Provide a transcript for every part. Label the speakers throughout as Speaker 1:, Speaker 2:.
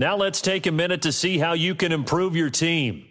Speaker 1: Now let's take a minute to see how you can improve your team.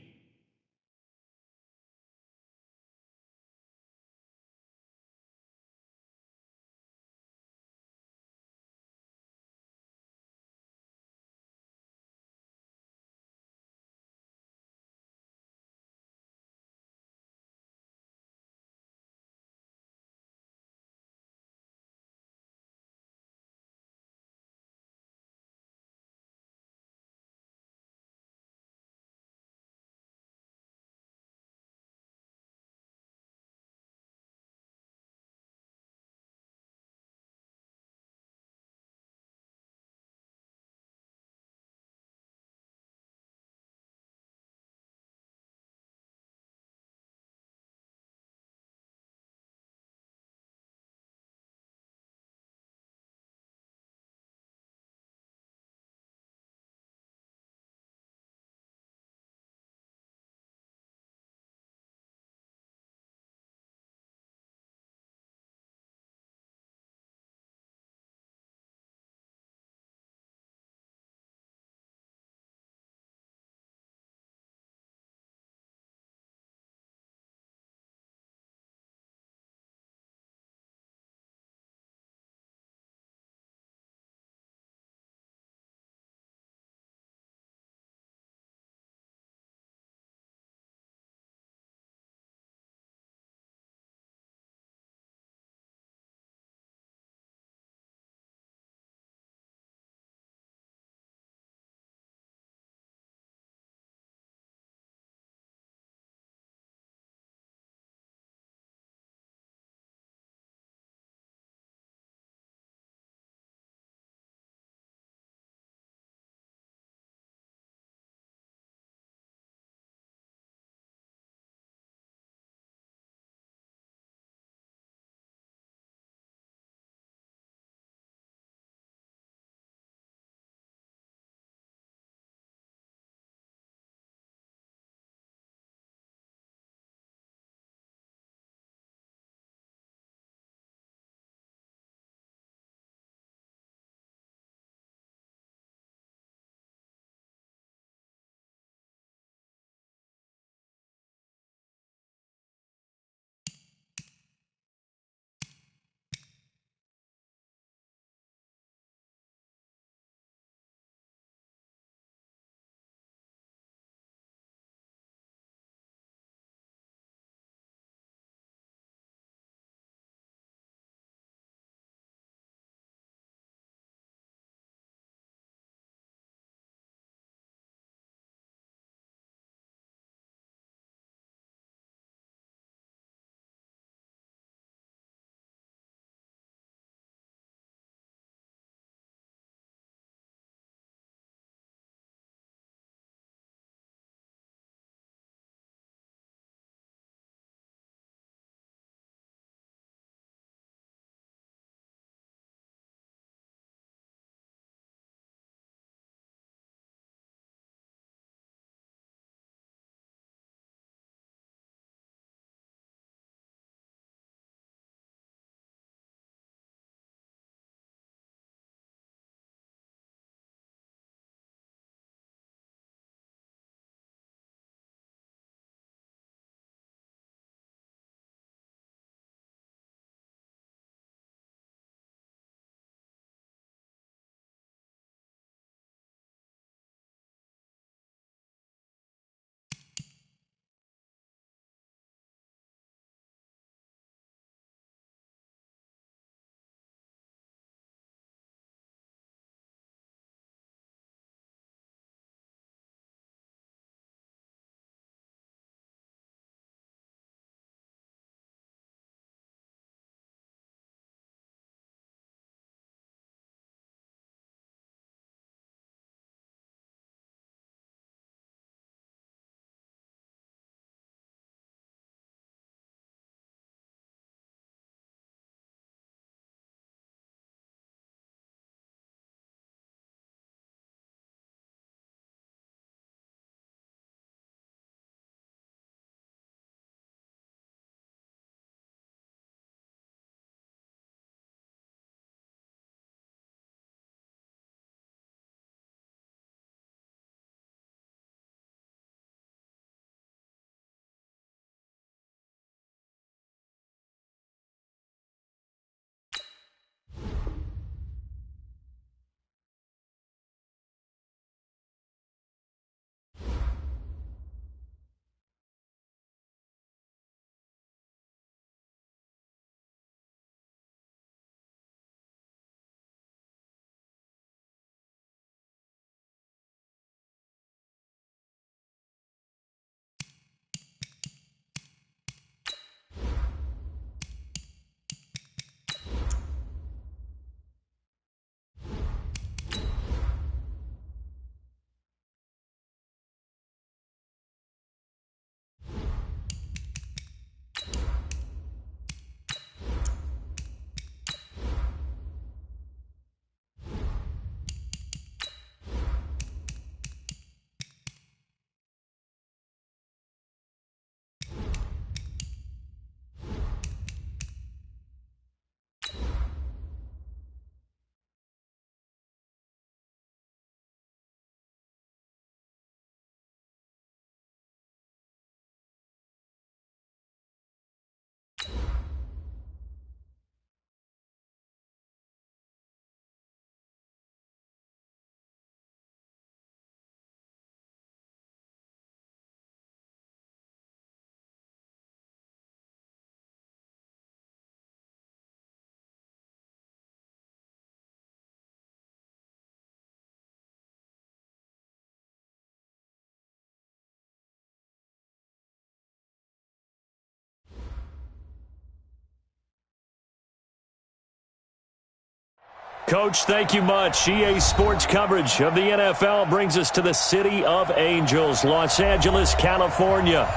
Speaker 1: Coach, thank you much. EA Sports coverage of the NFL brings us to the City of Angels, Los Angeles, California.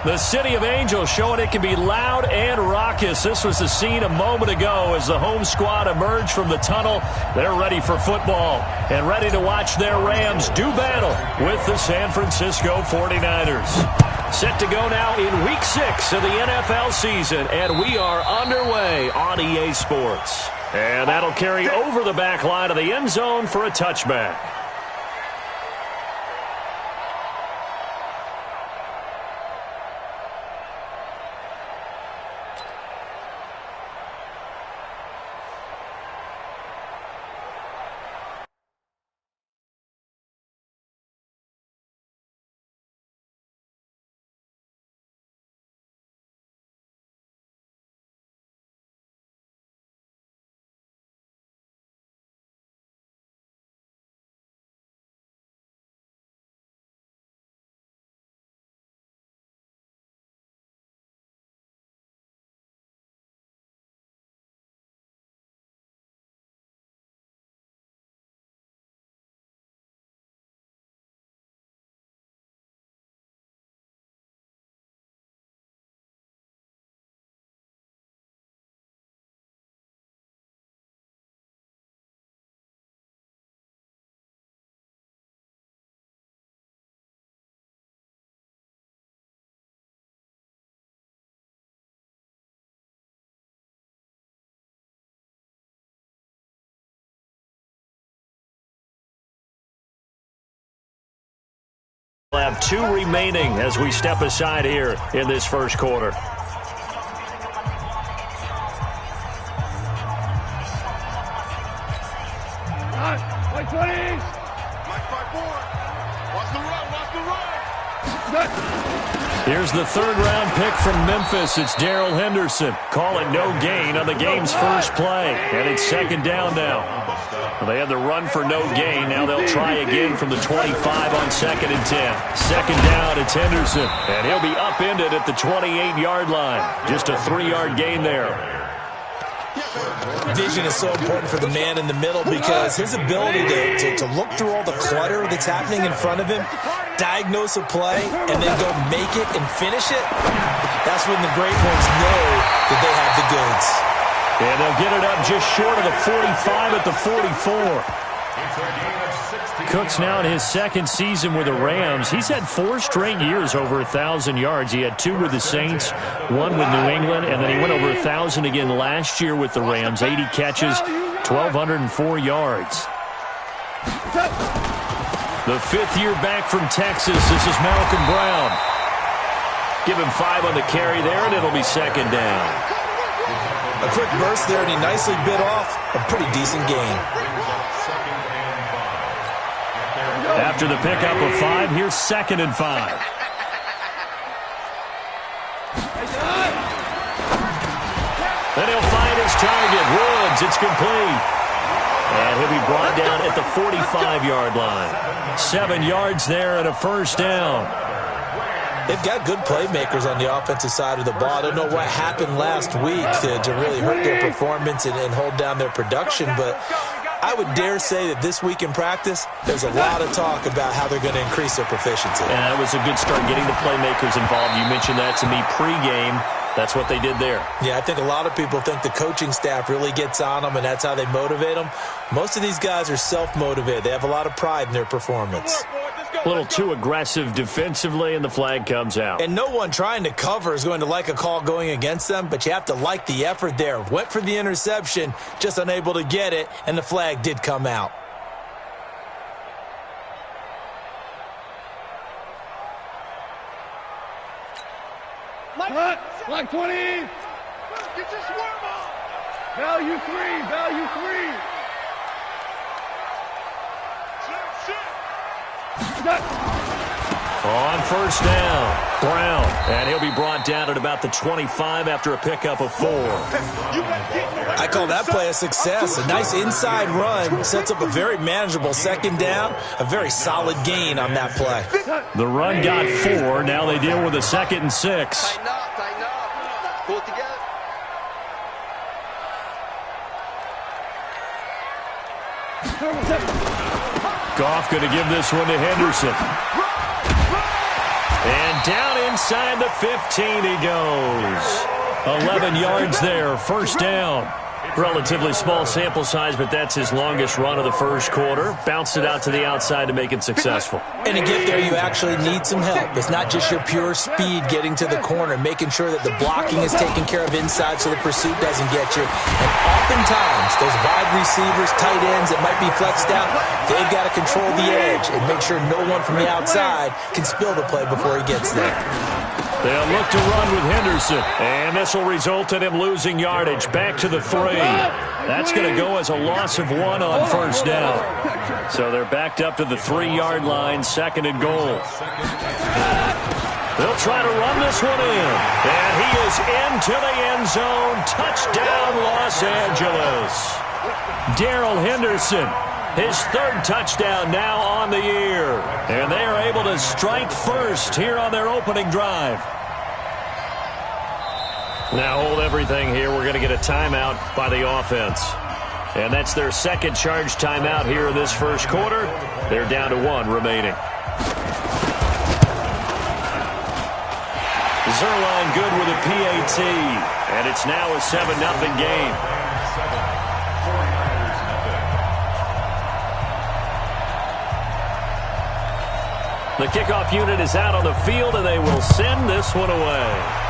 Speaker 1: The City of Angels showing it can be loud and raucous. This was the scene a moment ago as the home squad emerged from the tunnel. They're ready for football and ready to watch their Rams do battle with the San Francisco 49ers. Set to go now in Week 6 of the NFL season, and we are underway on EA Sports. And that'll carry over the back line of the end zone for a touchback. We'll have 2 remaining as we step aside here in this first quarter.
Speaker 2: White 20s! Mike 5-4. Watch the run.
Speaker 1: Here's the third-round pick from Memphis. It's Darrell Henderson. Call it no gain on the game's first play. And it's second down now. Well, they had the run for no gain. Now they'll try again from the 25 on second and 10. Second down, it's Henderson. And he'll be upended at the 28-yard line. Just a 3-yard gain there.
Speaker 3: Vision is so important for the man in the middle because his ability to look through all the clutter that's happening in front of him, diagnose a play, and then go make it and finish it, that's when the great ones know that they have the goods.
Speaker 1: And they'll get it up just short of the 45 at the 44. Cook's now in his second season with the Rams. He's had 4 straight years over 1,000 yards. He had 2 with the Saints, 1 with New England, and then he went over 1,000 again last year with the Rams. 80 catches, 1,204 yards. The 5th year back from Texas. This is Malcolm Brown. Give him 5 on the carry there, and it'll be second down.
Speaker 3: A quick burst there, and he nicely bit off a pretty decent gain.
Speaker 1: After the pickup of 5, here's second and 5. Then he'll find his target. Woods, it's complete. And he'll be brought down at the 45-yard line. 7 yards there and a first down.
Speaker 3: They've got good playmakers on the offensive side of the ball. I don't know what happened last week to really hurt their performance and hold down their production, but I would dare say that this week in practice, there's a lot of talk about how they're going to increase their proficiency.
Speaker 1: And that was a good start, getting the playmakers involved. You mentioned that to me pregame. That's what they did there.
Speaker 3: Yeah, I think a lot of people think the coaching staff really gets on them, and that's how they motivate them. Most of these guys are self-motivated. They have a lot of pride in their performance.
Speaker 1: A little too aggressive defensively, and the flag comes out.
Speaker 3: And no one trying to cover is going to like a call going against them, but you have to like the effort there. Went for the interception, just unable to get it, and the flag did come out.
Speaker 2: Block 20. Get your swarm on. Value 3. Value 3.
Speaker 1: On first down, Brown. And he'll be brought down at about the 25 after a pickup of 4.
Speaker 3: I call that play a success. A nice inside run sets up a very manageable second down. A very solid gain on that play.
Speaker 1: The run got 4. Now they deal with a 2nd and 6.
Speaker 2: Tighten up. Pull it together.
Speaker 1: Goff going to give this one to Henderson. And down inside the 15 he goes. 11 yards there, first down. Relatively small sample size, but that's his longest run of the first quarter. Bounced it out to the outside to make it successful.
Speaker 3: And to get there, you actually need some help. It's not just your pure speed getting to the corner, making sure that the blocking is taken care of inside so the pursuit doesn't get you. And oftentimes, those wide receivers, tight ends that might be flexed out, they've got to control the edge and make sure no one from the outside can spill the play before he gets there.
Speaker 1: They'll look to run with Henderson, and this will result in him losing yardage. Back to the 3. That's going to go as a loss of 1 on first down. So they're backed up to the 3-yard line, second and goal. They'll try to run this one in, and he is into the end zone. Touchdown, Los Angeles. Darrell Henderson. His third touchdown now on the year. And they are able to strike first here on their opening drive. Now hold everything here. We're going to get a timeout by the offense. And that's their second charge timeout here in this first quarter. They're down to 1 remaining. Zerline good with a PAT. And it's now a 7-0 game. The kickoff unit is out on the field, and they will send this one away.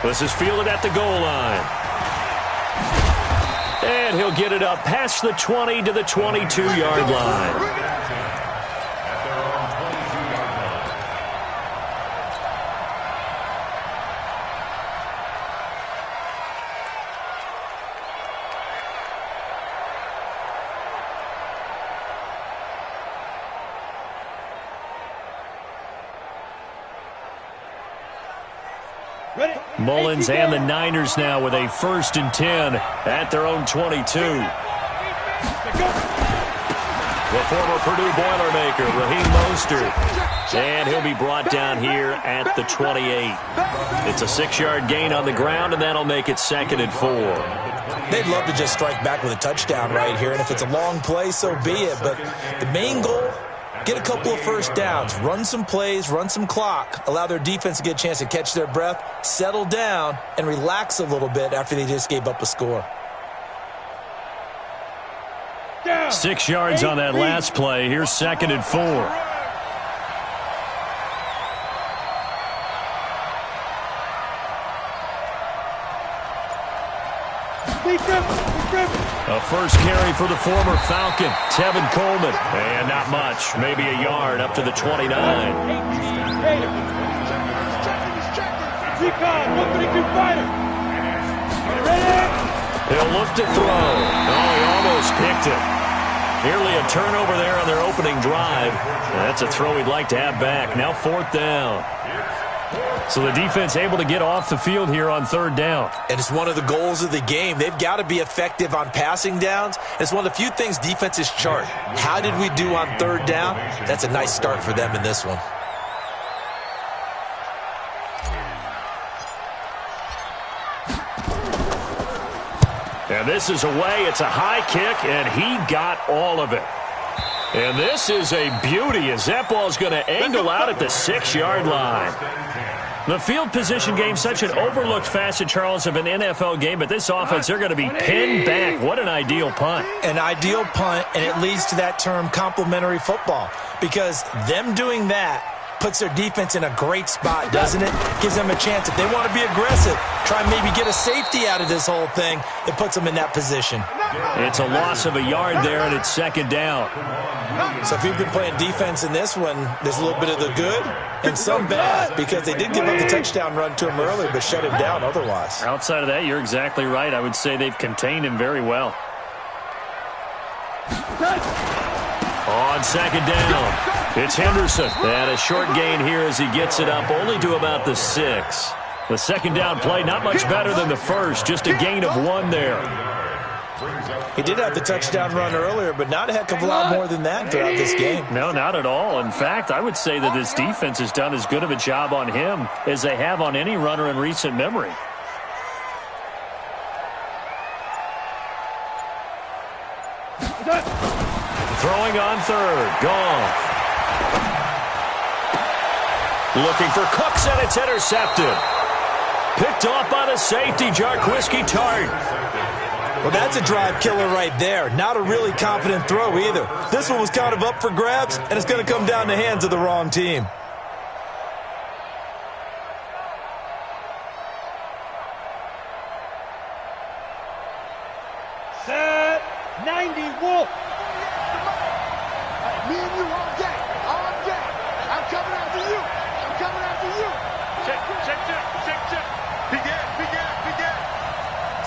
Speaker 1: This is fielded at the goal line. And he'll get it up past the 20 to the 22-yard line. Mullins and the Niners now with a 1st and 10 at their own 22. The former Purdue Boilermaker, Raheem Mostert. And he'll be brought down here at the 28. It's a 6-yard gain on the ground, and that'll make it 2nd and 4.
Speaker 3: They'd love to just strike back with a touchdown right here, and if it's a long play, so be it. But the main goal, get a couple of first downs, run some plays, run some clock, allow their defense to get a chance to catch their breath, settle down, and relax a little bit after they just gave up a score.
Speaker 1: 6 yards on that last play. Here's 2nd and 4. A first carry for the former Falcon, Tevin Coleman. And not much, maybe a yard up to the 29. He'll look to throw. Oh, he almost picked it. Nearly a turnover there on their opening drive. That's a throw he'd like to have back. Now 4th down. So the defense able to get off the field here on 3rd down.
Speaker 3: And it's one of the goals of the game. They've got to be effective on passing downs. It's one of the few things defenses chart. How did we do on 3rd down? That's a nice start for them in this one.
Speaker 1: And this is away. It's a high kick, and he got all of it. And this is a beauty as that ball's going to angle out at the 6-yard line. The field position game, such an overlooked facet, Charles, of an NFL game, but this offense, they're going to be pinned back. What an ideal punt.
Speaker 3: An ideal punt, and it leads to that term complementary football, because them doing that puts their defense in a great spot, doesn't it? Gives them a chance. If they want to be aggressive, try and maybe get a safety out of this whole thing, it puts them in that position.
Speaker 1: It's a loss of a yard there, and it's 2nd down.
Speaker 3: So if you've been playing defense in this one, there's a little bit of the good and some bad, because they did give up the touchdown run to him earlier, but shut him down otherwise.
Speaker 1: Outside of that, you're exactly right. I would say they've contained him very well. On 2nd down, it's Henderson. And a short gain here as he gets it up only to about the 6. The 2nd down play, not much better than the first, just a gain of 1 there.
Speaker 3: He did have the touchdown run earlier, but not a heck of a lot more than that throughout this game.
Speaker 1: No, not at all. In fact, I would say that this defense has done as good of a job on him as they have on any runner in recent memory. Throwing on third. Goff. Looking for Cooks, and it's intercepted. Picked off by the safety, Jarquiski Tart.
Speaker 3: Well, that's a drive killer right there. Not a really confident throw either. This one was kind of up for grabs, and it's going to come down the hands of the wrong team.
Speaker 2: Set 90 Wolf. Me and you all day. All day. I'm coming after you. I'm coming after you. Check. Begin.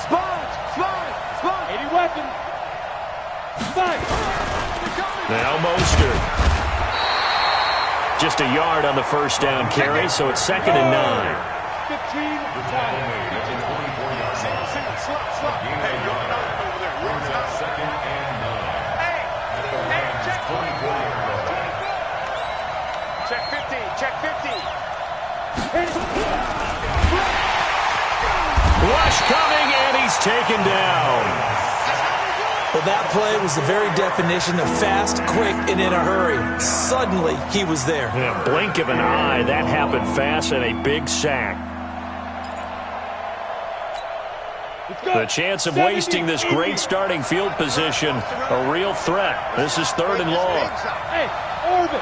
Speaker 2: Sponge. 80 weapons. Spike.
Speaker 1: Now Mostert. Just a yard on the first down carry, so it's 2nd and 9.
Speaker 2: 15 time. Slot. Hey, you're not over there. You're not. 2nd and 9. Hey, check 24. Check 15.
Speaker 1: Rush coming, and he's taken down.
Speaker 3: Well, that play was the very definition of fast, quick, and in a hurry. Suddenly, he was there.
Speaker 1: In a blink of an eye, that happened fast, and a big sack. The chance of wasting this great starting field position, a real threat. This is 3rd and long.
Speaker 2: Hey, Orbit.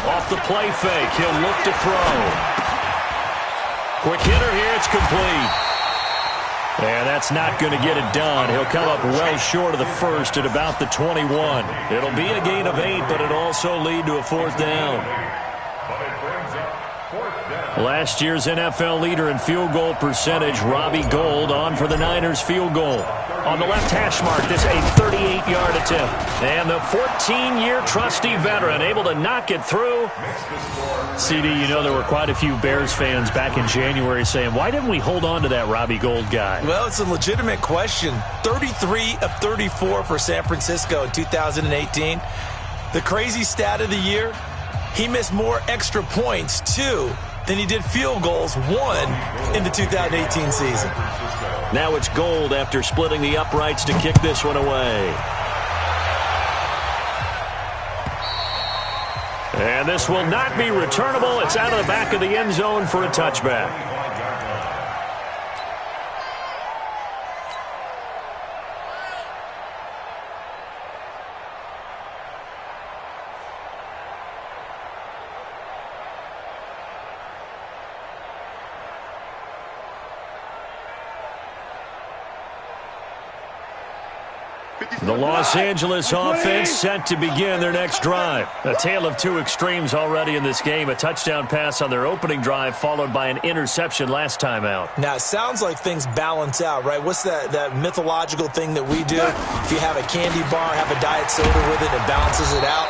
Speaker 1: Off the play fake, he'll look to throw. Quick hitter here, it's complete. And that's not going to get it done. He'll come up well short of the first at about the 21. It'll be a gain of 8, but it'll also lead to a 4th down. Last year's NFL leader in field goal percentage, Robbie Gould, on for the Niners field goal. On the left hash mark, this a 38-yard attempt. And the 14-year trusty veteran able to knock it through. CD, you know there were quite a few Bears fans back in January saying, why didn't we hold on to that Robbie Gould guy?
Speaker 3: Well, it's a legitimate question. 33 of 34 for San Francisco in 2018. The crazy stat of the year, he missed more extra points, 2, than he did field goals, 1, in the 2018 season.
Speaker 1: Now it's Gould after splitting the uprights to kick this one away. And this will not be returnable. It's out of the back of the end zone for a touchback. The Los Angeles offense set to begin their next drive. A tale of two extremes already in this game. A touchdown pass on their opening drive followed by an interception last time out.
Speaker 3: Now, it sounds like things balance out, right? What's that mythological thing that we do? If you have a candy bar, have a diet soda with it, it balances it out.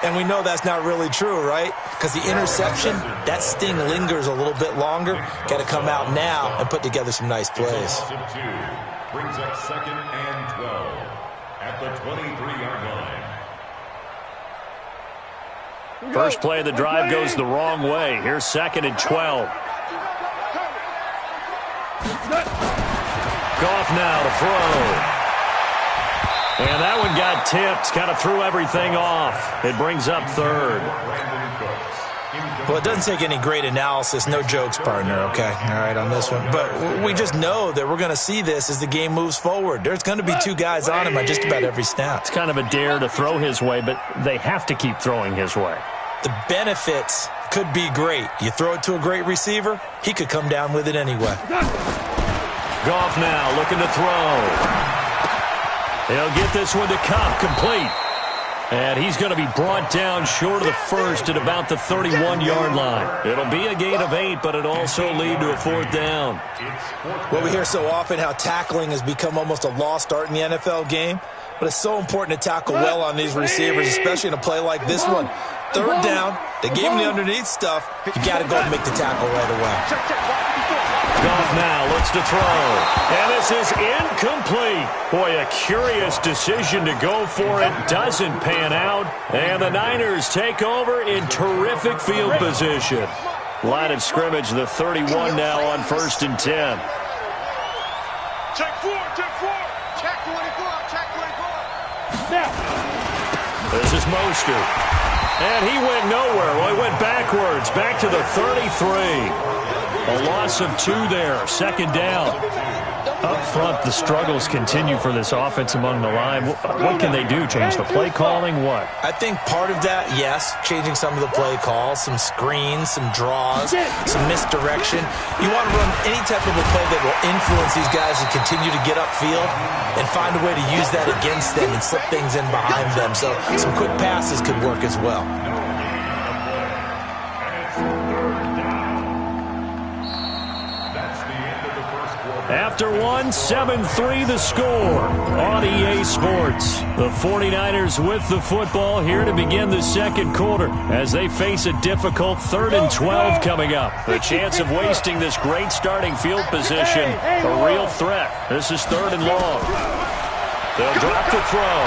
Speaker 3: And we know that's not really true, right? Because the interception, that sting lingers a little bit longer. Got to come out now and put together some nice plays.
Speaker 4: Brings up 2nd and 12 at the 23-yard line.
Speaker 1: First play of the drive goes the wrong way. Here's 2nd and 12. Goff now to throw. And that one got tipped, kind of threw everything off. It brings up 3rd.
Speaker 3: Well, it doesn't take any great analysis. No jokes, partner, okay? All right, on this one. But we just know that we're going to see this as the game moves forward. There's going to be 2 guys on him on just about every snap.
Speaker 1: It's kind of a dare to throw his way, but they have to keep throwing his way.
Speaker 3: The benefits could be great. You throw it to a great receiver, he could come down with it anyway.
Speaker 1: Goff now looking to throw. He'll get this one to Cup, complete. And he's going to be brought down short of the first at about the 31-yard line. It'll be a gain of 8, but it'll also lead to a 4th down.
Speaker 3: Well, we hear so often how tackling has become almost a lost art in the NFL game, but it's so important to tackle well on these receivers, especially in a play like this one. 3rd down, they gave him the underneath stuff. You got to go and make the tackle right away.
Speaker 1: Goff now looks to throw. And this is incomplete. Boy, a curious decision to go for it. Doesn't pan out. And the Niners take over in terrific field position. Line of scrimmage, the 31 now on 1st and 10.
Speaker 2: Check 4, check 4. Check 24. Check 24.
Speaker 1: Now. This is Mostert. And he went nowhere. Well, he went backwards. Back to the 33. A loss of 2 there. Second down. Up front, the struggles continue for this offense among the line. What can they do? Change the play calling? What?
Speaker 3: I think part of that, yes, changing some of the play calls, some screens, some draws, some misdirection. You want to run any type of a play that will influence these guys to continue to get upfield and find a way to use that against them and slip things in behind them. So some quick passes could work as well.
Speaker 1: After one, 7-3 the score on EA Sports. The 49ers with the football here to begin the second quarter as they face a difficult 3rd and 12 coming up. The chance of wasting this great starting field position, a real threat. This is 3rd and long. They'll drop the throw.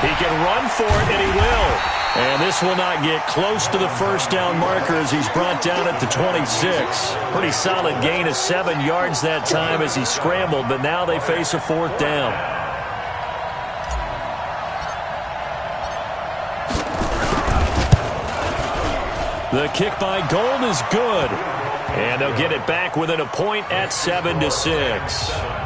Speaker 1: He can run for it, and he will. And this will not get close to the first down marker as he's brought down at the 26. Pretty solid gain of 7 yards that time as he scrambled, but now they face a 4th down. The kick by Gold is good. And they'll get it back within a point at 7-6.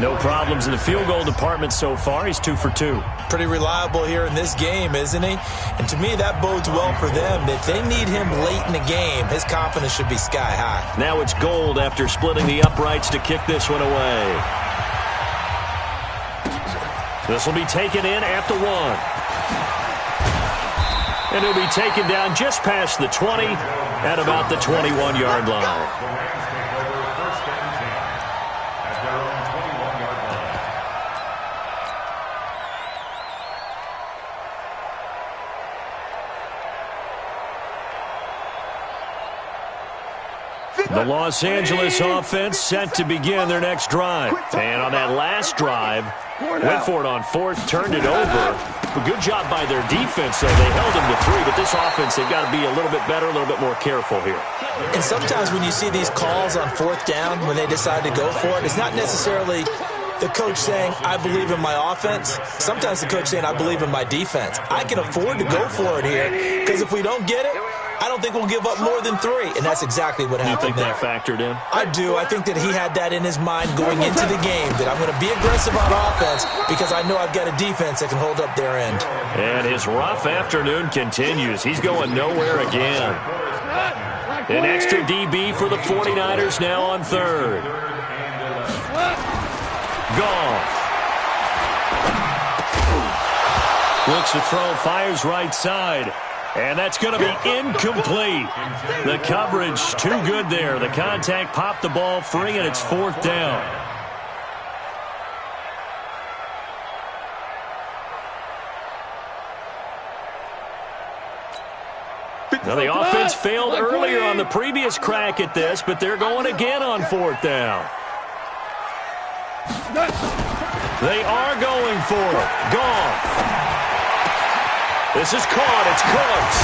Speaker 1: No problems in the field goal department so far. He's 2 for 2.
Speaker 3: Pretty reliable here in this game, isn't he? And to me, that bodes well for them. If they need him late in the game, his confidence should be sky high.
Speaker 1: Now it's Gold after splitting the uprights to kick this one away. This will be taken in at the 1. And he'll be taken down just past the 20 at about the 21-yard line. The Los Angeles offense set to begin their next drive. And on that last drive, went for it on 4th, turned it over. A good job by their defense, though. They held them to 3, but this offense, they've got to be a little bit better, a little bit more careful here.
Speaker 3: And sometimes when you see these calls on 4th down, when they decide to go for it, it's not necessarily the coach saying, I believe in my offense. Sometimes the coach saying, I believe in my defense. I can afford to go for it here because if we don't get it, I don't think we'll give up more than 3, and that's exactly what happened there.
Speaker 1: You think that factored in?
Speaker 3: I do. I think that he had that in his mind going into the game, that I'm going to be aggressive on offense because I know I've got a defense that can hold up their end.
Speaker 1: And his rough afternoon continues. He's going nowhere again. An extra DB for the 49ers now on 3rd. Goff. Looks to throw, fires right side. And that's going to be incomplete. The coverage too good there. The contact popped the ball free, and it's 4th down. Now, the offense failed earlier on the previous crack at this, but they're going again on 4th down. They are going for it. Goff. This is caught. It's Cooks.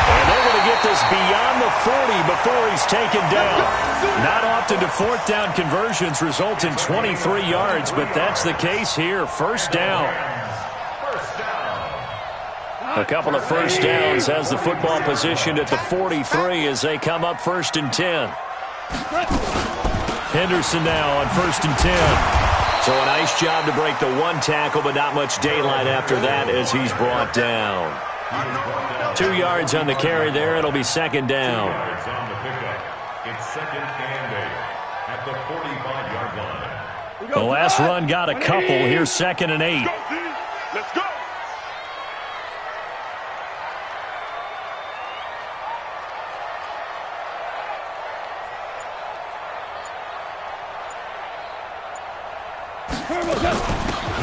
Speaker 1: And they're going to get this beyond the 40 before he's taken down. Not often do 4th down conversions result in 23 yards, but that's the case here. 1st down. A couple of 1st downs has the football positioned at the 43 as they come up 1st and 10. Henderson now on 1st and 10. So a nice job to break the 1 tackle, but not much daylight after that as he's brought down. 2 yards on the carry there. It'll be 2nd down.
Speaker 4: It's 2nd and 8 at the 45-yard line.
Speaker 1: The last run got a couple. Here's 2nd and 8.
Speaker 2: Let's go.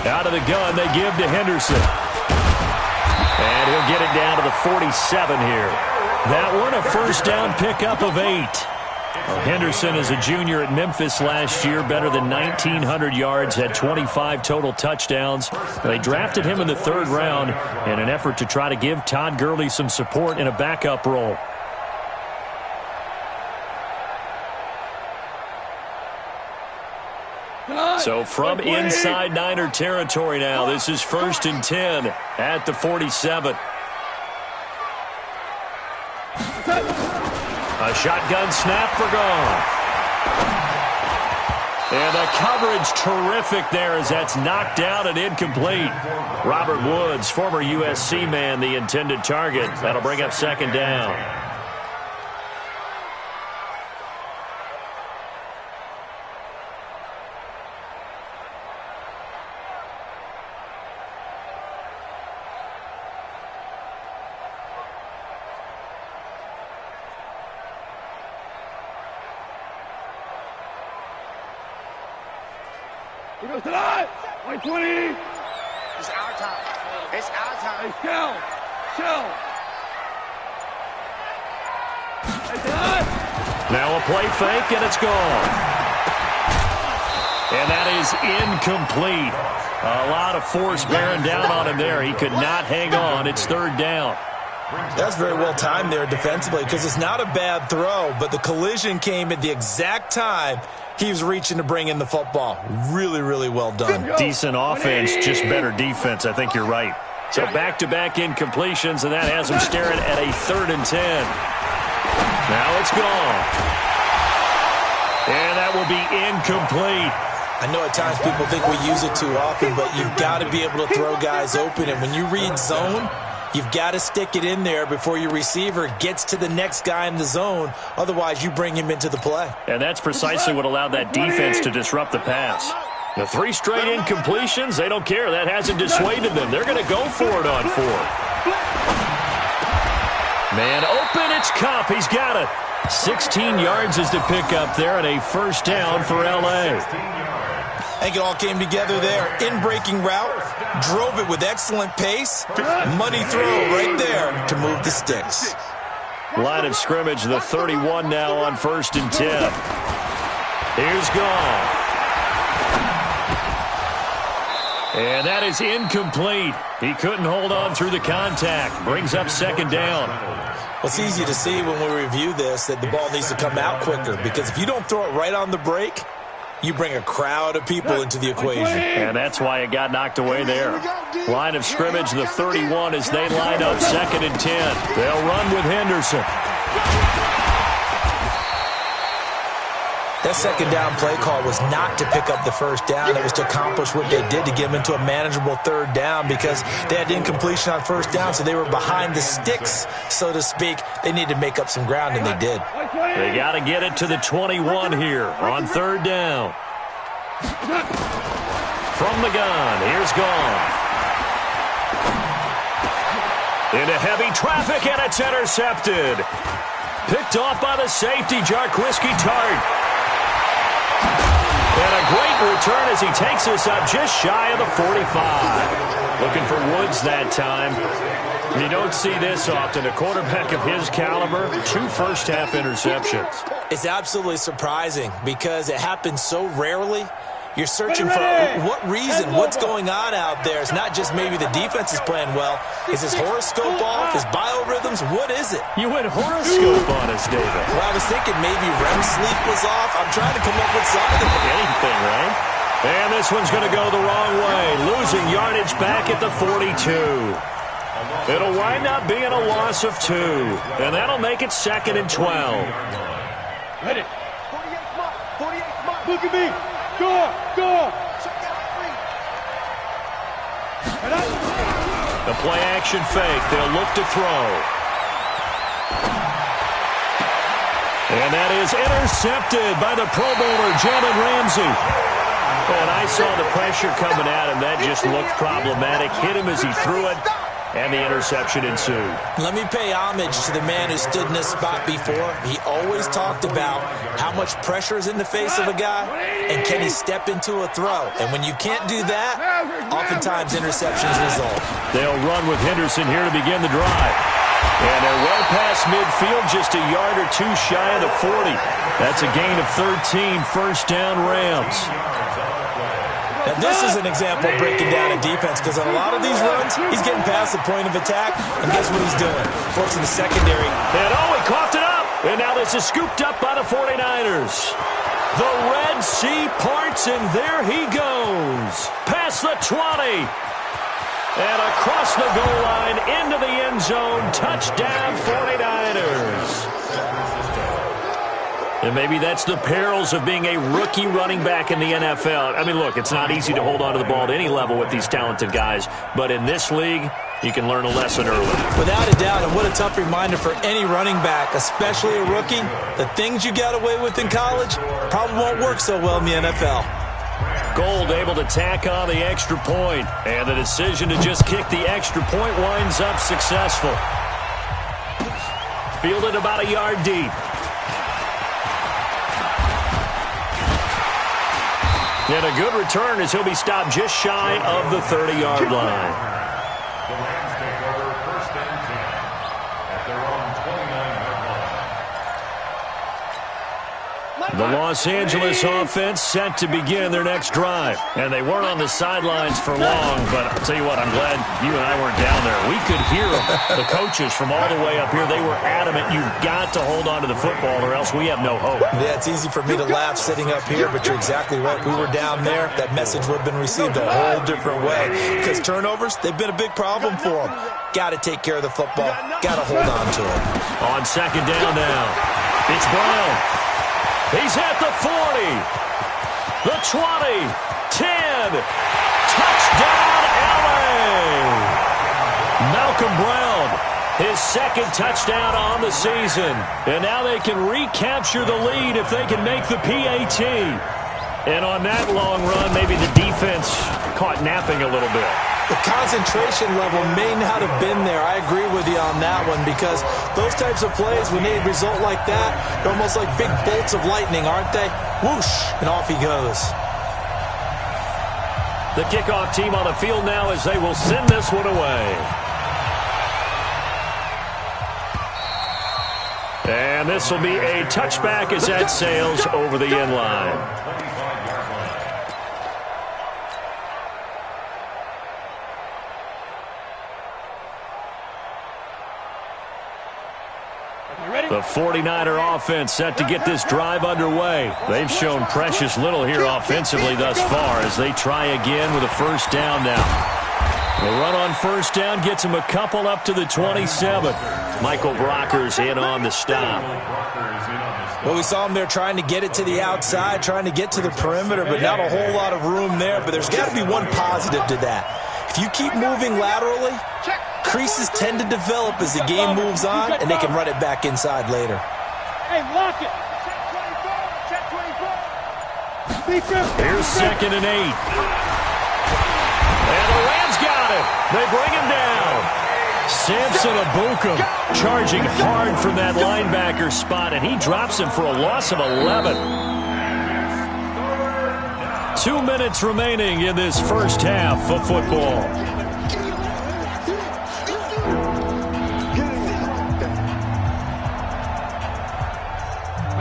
Speaker 1: Out of the gun, they give to Henderson. And he'll get it down to the 47 here. That one, a 1st down pickup of 8. Well, Henderson is a junior at Memphis last year, better than 1,900 yards, had 25 total touchdowns. They drafted him in the 3rd round in an effort to try to give Todd Gurley some support in a backup role. So from inside Niner territory now, this is 1st and 10 at the 47. A shotgun snap for Goff. And the coverage terrific there as that's knocked down and incomplete. Robert Woods, former USC man, the intended target. That'll bring up 2nd down.
Speaker 2: He goes tonight. 20. It's our time. It's our time. Hey, Shell. Hey, tonight.
Speaker 1: Now a play fake, and it's gone. And that is incomplete. A lot of force bearing down on him there. He could not hang on. It's 3rd down.
Speaker 3: That's very well timed there defensively because it's not a bad throw, but the collision came at the exact time he was reaching to bring in the football. Really, really well done.
Speaker 1: Decent offense, just better defense. I think you're right. So back-to-back incompletions, and that has him staring at a 3rd and 10. Now it's gone. And that will be incomplete.
Speaker 3: I know at times people think we use it too often, but you've got to be able to throw guys open. And when you read zone, you've got to stick it in there before your receiver gets to the next guy in the zone. Otherwise, you bring him into the play.
Speaker 1: And that's precisely what allowed that defense to disrupt the pass. The 3 straight incompletions, they don't care. That hasn't dissuaded them. They're going to go for it on 4th. Man open, it's Cup. He's got it. 16 yards is the pickup there and a 1st down for L.A.
Speaker 3: I think it all came together there. In-breaking route, drove it with excellent pace. Money throw right there to move the sticks.
Speaker 1: Line of scrimmage, the 31 now on 1st and 10. Here's Goff. And that is incomplete. He couldn't hold on through the contact. Brings up 2nd down.
Speaker 3: Well, it's easy to see when we review this that the ball needs to come out quicker because if you don't throw it right on the break, you bring a crowd of people into the equation.
Speaker 1: And that's why it got knocked away there. Line of scrimmage, the 31 as they line up 2nd and 10. They'll run with Henderson.
Speaker 3: That 2nd down play call was not to pick up the 1st down. It was to accomplish what they did to get them into a manageable 3rd down because they had incompletion on 1st down, so they were behind the sticks, so to speak. They needed to make up some ground, and they did.
Speaker 1: They got to get it to the 21 here on 3rd down. From the gun, here's Goff. Into heavy traffic, and it's intercepted. Picked off by the safety, Jarquiski Tart. And a great return as he takes us up just shy of the 45. Looking for Woods that time. You don't see this often. A quarterback of his caliber, 2 first-half interceptions.
Speaker 3: It's absolutely surprising because it happens so rarely. You're searching for what reason, what's going on out there. It's not just maybe the defense is playing well. Is his horoscope off? His biorhythms? What is it?
Speaker 1: You went horoscope on us, David.
Speaker 3: Well, I was thinking maybe REM sleep was off. I'm trying to come up with something.
Speaker 1: Anything, right? And this one's going to go the wrong way. Losing yardage back at the 42. It'll wind up being a loss of 2. And that'll make it 2nd and 12.
Speaker 2: Ready. 48 months. Look at me. Go.
Speaker 1: The play action fake. They'll look to throw. And that is intercepted by the Pro Bowler, Jalen Ramsey. And I saw the pressure coming at him. That just looked problematic. Hit him as he threw it. And the interception ensued.
Speaker 3: Let me pay homage to the man who stood in this spot before. He always talked about how much pressure is in the face of a guy and can he step into a throw. And when you can't do that, oftentimes interceptions result.
Speaker 1: They'll run with Henderson here to begin the drive. And they're well past midfield, just a yard or 2 shy of the 40. That's a gain of 13, 1st down Rams.
Speaker 3: Now, this is an example of breaking down a defense because on a lot of these runs, he's getting past the point of attack, and guess what he's doing? Forcing the secondary.
Speaker 1: And he coughed it up. And now this is scooped up by the 49ers. The Red Sea parts, and there he goes. Past the 20. And across the goal line, into the end zone. Touchdown, 49ers. And maybe that's the perils of being a rookie running back in the NFL. I mean, look, it's not easy to hold on to the ball at any level with these talented guys. But in this league, you can learn a lesson early. Without a doubt, and what a tough reminder for any running back, especially a rookie. The things you got away with in college probably won't work so well in the NFL. Gold able to tack on the extra point, and the decision to just kick the extra point winds up successful. Fielded about a yard deep. And a good return as he'll be stopped just shy of the 30-yard line.
Speaker 4: The Rams take over first and 10 at their own 29-yard line.
Speaker 1: The Los Angeles offense set to begin their next drive. And they weren't on the sidelines for long, but I'll tell you what, I'm glad you and I weren't down there. We could hear them, the coaches from all the way up here. They were adamant, you've got to hold on to the football or else we have no hope.
Speaker 3: Yeah, it's easy for me to laugh sitting up here, but you're exactly right. We were down there. That message would have been received a whole different way. Because turnovers, they've been a big problem for them. Got to take care of the football. Got to hold on to it.
Speaker 1: On second down now, it's Brown. He's at the 40, the 20, 10, touchdown LA! Malcolm Brown, his second touchdown on the season. And now they can recapture the lead if they can make the PAT. And on that long run, maybe the defense caught napping a little bit.
Speaker 3: The concentration level may not have been there. I agree with you on that one because those types of plays, when they result like that, they're almost like big bolts of lightning, aren't they? Whoosh, and off he goes.
Speaker 1: The kickoff team on the field now as they will send this one away. And this will be a touchback as that sails over the end line. The 49er offense set to get this drive underway. They've shown precious little here offensively thus far as they try again with a first down now. The run on first down gets them a couple up to the 27. Michael Brocker's in on the stop.
Speaker 3: Well, we saw him there trying to get it to the outside, trying to get to the perimeter, but not a whole lot of room there. But there's got to be one positive to that. If you keep moving laterally, creases tend to develop as the game moves on, and they can run it back inside later.
Speaker 2: Hey, lock it.
Speaker 1: Here's second and 8. And the Rams got it. They bring him down. Samson Abuka charging hard from that linebacker spot, and he drops him for a loss of 11. 2 minutes remaining in this first half of football.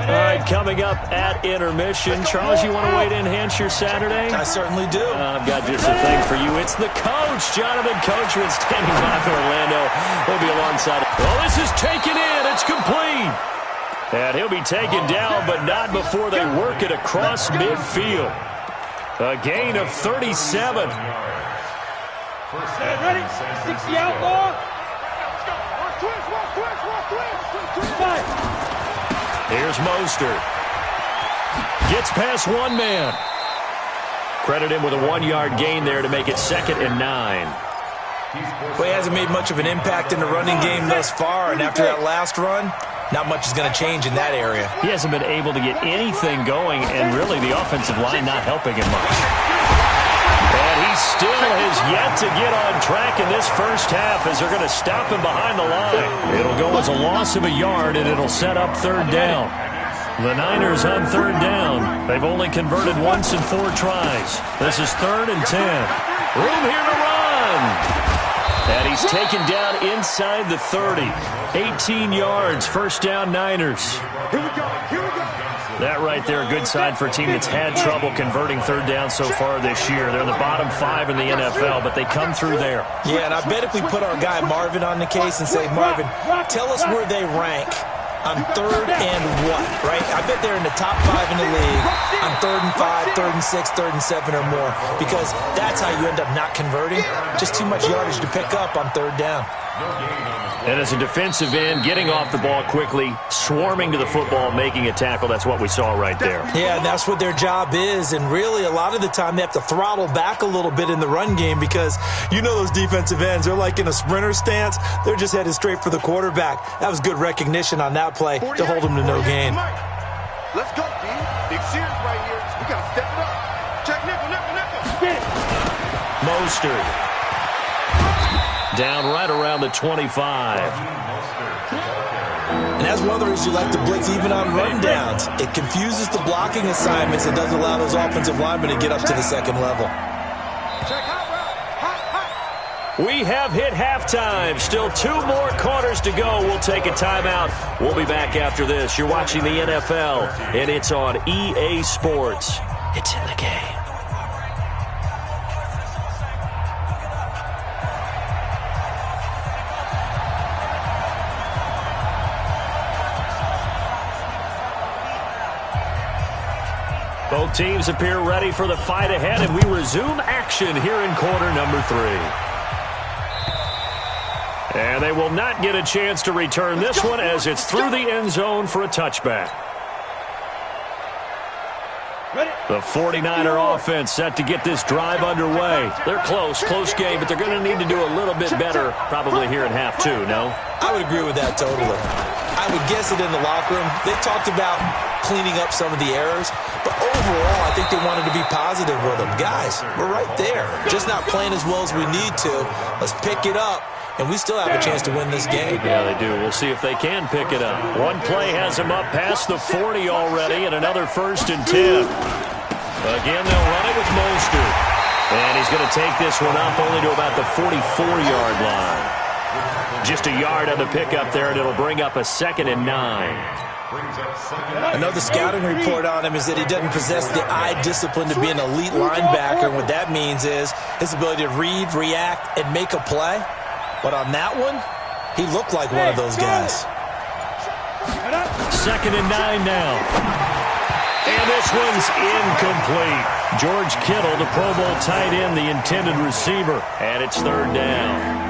Speaker 1: All right, coming up at intermission. Charles, you want to wait to enhance your Saturday?
Speaker 3: I certainly do.
Speaker 1: I've got just a thing for you. It's the coach, Jonathan Coachman, standing by for Orlando. He'll be alongside. Well, this is taken in. It's complete. And he'll be taken down, but not before they work it across midfield. A gain of 37.
Speaker 2: Ready? 60 out, long.
Speaker 1: Here's Mostert. Gets past one man. Credit him with a 1-yard gain there to make it 2nd and 9.
Speaker 3: Well, he hasn't made much of an impact in the running game thus far, and after that last run, not much is going to change in that area.
Speaker 1: He hasn't been able to get anything going, and really the offensive line not helping him much. And he still has yet to get on track in this first half as they're going to stop him behind the line. It'll go as a loss of a yard, and it'll set up 3rd down. The Niners on 3rd down. They've only converted once in 4 tries. This is 3rd and 10. Room here to run. And he's taken down inside the 30. 18 yards, first down Niners.
Speaker 2: Here we go. Here we go.
Speaker 1: That right there, a good sign for a team that's had trouble converting 3rd down so far this year. They're in the bottom 5 in the NFL, but they come through there.
Speaker 3: Yeah, and I bet if we put our guy Marvin on the case and say, Marvin, tell us where they rank On 3rd and what, right? I bet they're in the top 5 in the league on 3rd and 5, 3rd and 6, 3rd and 7 or more, because that's how you end up not converting. Just too much yardage to pick up on 3rd down.
Speaker 1: And as a defensive end, getting off the ball quickly, swarming to the football, making a tackle, that's what we saw right there.
Speaker 3: Yeah, that's what their job is, and really a lot of the time they have to throttle back a little bit in the run game because you know those defensive ends, they're like in a sprinter stance. They're just headed straight for the quarterback. That was good recognition on that play to hold them to no gain.
Speaker 2: Let's go, D. Big Sears right here. We got to step it up. Check nickel.
Speaker 1: Mostert. Down right around the 25.
Speaker 3: And that's one of the reasons you like to blitz even on rundowns. It confuses the blocking assignments and doesn't allow those offensive linemen to get up to the second level.
Speaker 1: We have hit halftime. Still 2 more quarters to go. We'll take a timeout. We'll be back after this. You're watching the NFL, and it's on EA Sports. It's in the game. Both teams appear ready for the fight ahead, and we resume action here in quarter number 3. And they will not get a chance to return this one as it's through the end zone for a touchback. The 49er offense set to get this drive underway. They're close game, but they're going to need to do a little bit better probably here in half 2, no?
Speaker 3: I would agree with that totally. I would guess it in the locker room. They talked about cleaning up some of the errors, but overall, I think they wanted to be positive with them. Guys, we're right there. Just not playing as well as we need to. Let's pick it up, and we still have a chance to win this game.
Speaker 1: Yeah, they do. We'll see if they can pick it up. One play has them up past the 40 already, and another 1st and 10. Again, they'll run it with Mostert. And he's going to take this one up only to about the 44-yard line. Just a yard on the pickup there, and it'll bring up a 2nd and 9.
Speaker 3: Another scouting report on him is that he doesn't possess the eye discipline to be an elite linebacker. And what that means is his ability to read, react, and make a play. But on that one, he looked like one of those guys.
Speaker 1: 2nd and 9 now. And this one's incomplete. George Kittle, the Pro Bowl tight end, the intended receiver. And it's 3rd down.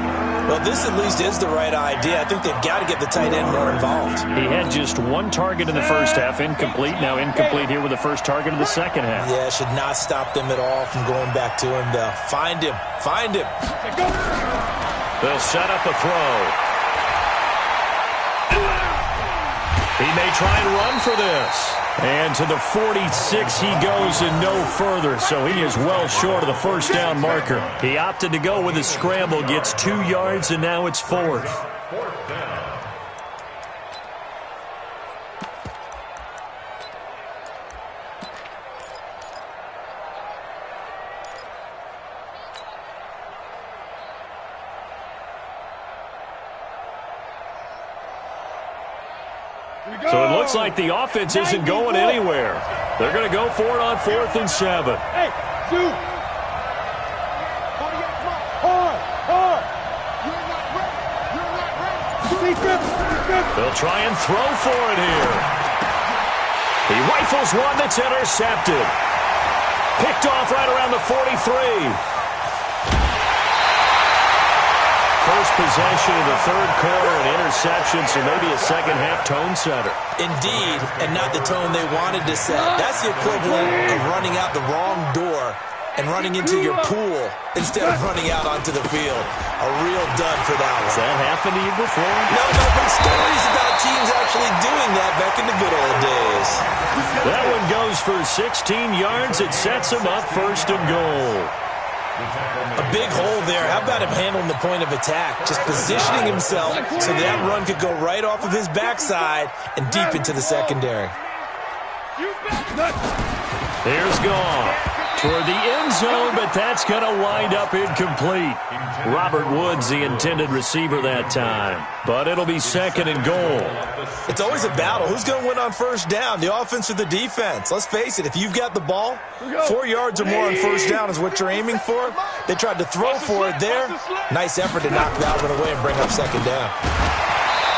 Speaker 3: Well, this at least is the right idea. I think they've got to get the tight end more involved.
Speaker 1: He had just 1 target in the first half, incomplete. Now incomplete here with the first target of the second half.
Speaker 3: Yeah, should not stop them at all from going back to him to find him. Find him.
Speaker 1: They'll set up a throw. He may try and run for this. And to the 46 he goes and no further, so he is well short of the first down marker. He opted to go with a scramble, gets 2 yards, and now it's 4th.
Speaker 4: 4th down.
Speaker 1: So it looks like the offense isn't going anywhere. They're going to go for it on 4th and 7.
Speaker 2: Hey, dude.
Speaker 1: They'll try and throw for it here. He rifles one that's intercepted. Picked off right around the 43. First possession of the 3rd quarter, an interception, so maybe a second-half tone setter.
Speaker 3: Indeed, and not the tone they wanted to set. That's the equivalent of running out the wrong door and running into your pool instead of running out onto the field. A real dud for that one.
Speaker 1: Has that happened to you before?
Speaker 3: No, but I've heard stories about teams actually doing that back in the good old days.
Speaker 1: That one goes for 16 yards. It sets him up 1st and goal.
Speaker 3: A big hole there. How about him handling the point of attack? Just positioning himself so that run could go right off of his backside and deep into the secondary.
Speaker 1: Here's Goff toward the end zone, but that's going to wind up incomplete. Robert Woods, the intended receiver that time. But it'll be 2nd and goal.
Speaker 3: It's always a battle. Who's going to win on first down, the offense or the defense? Let's face it, if you've got the ball, 4 yards or more on first down is what you're aiming for. They tried to throw for it there. Nice effort to knock that one away and bring up 2nd down.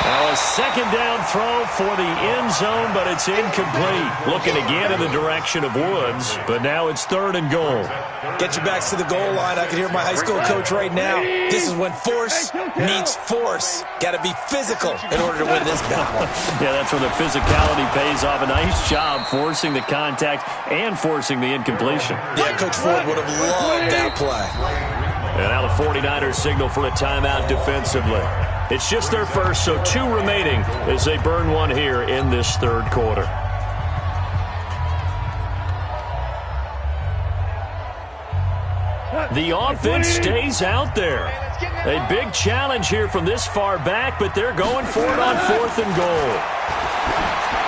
Speaker 1: Now a second down throw for the end zone, but it's incomplete. Looking again in the direction of Woods, but now it's 3rd and goal.
Speaker 3: Get your backs to the goal line. I can hear my high school coach right now. This is when force meets force. Got to be physical in order to win this battle.
Speaker 1: Yeah, that's where the physicality pays off. A nice job forcing the contact and forcing the incompletion.
Speaker 3: Yeah, Coach Ford would have loved that play.
Speaker 1: And now the 49ers signal for a timeout defensively. It's just their first, so 2 remaining as they burn one here in this 3rd quarter. The offense stays out there. A big challenge here from this far back, but they're going for it on 4th and goal.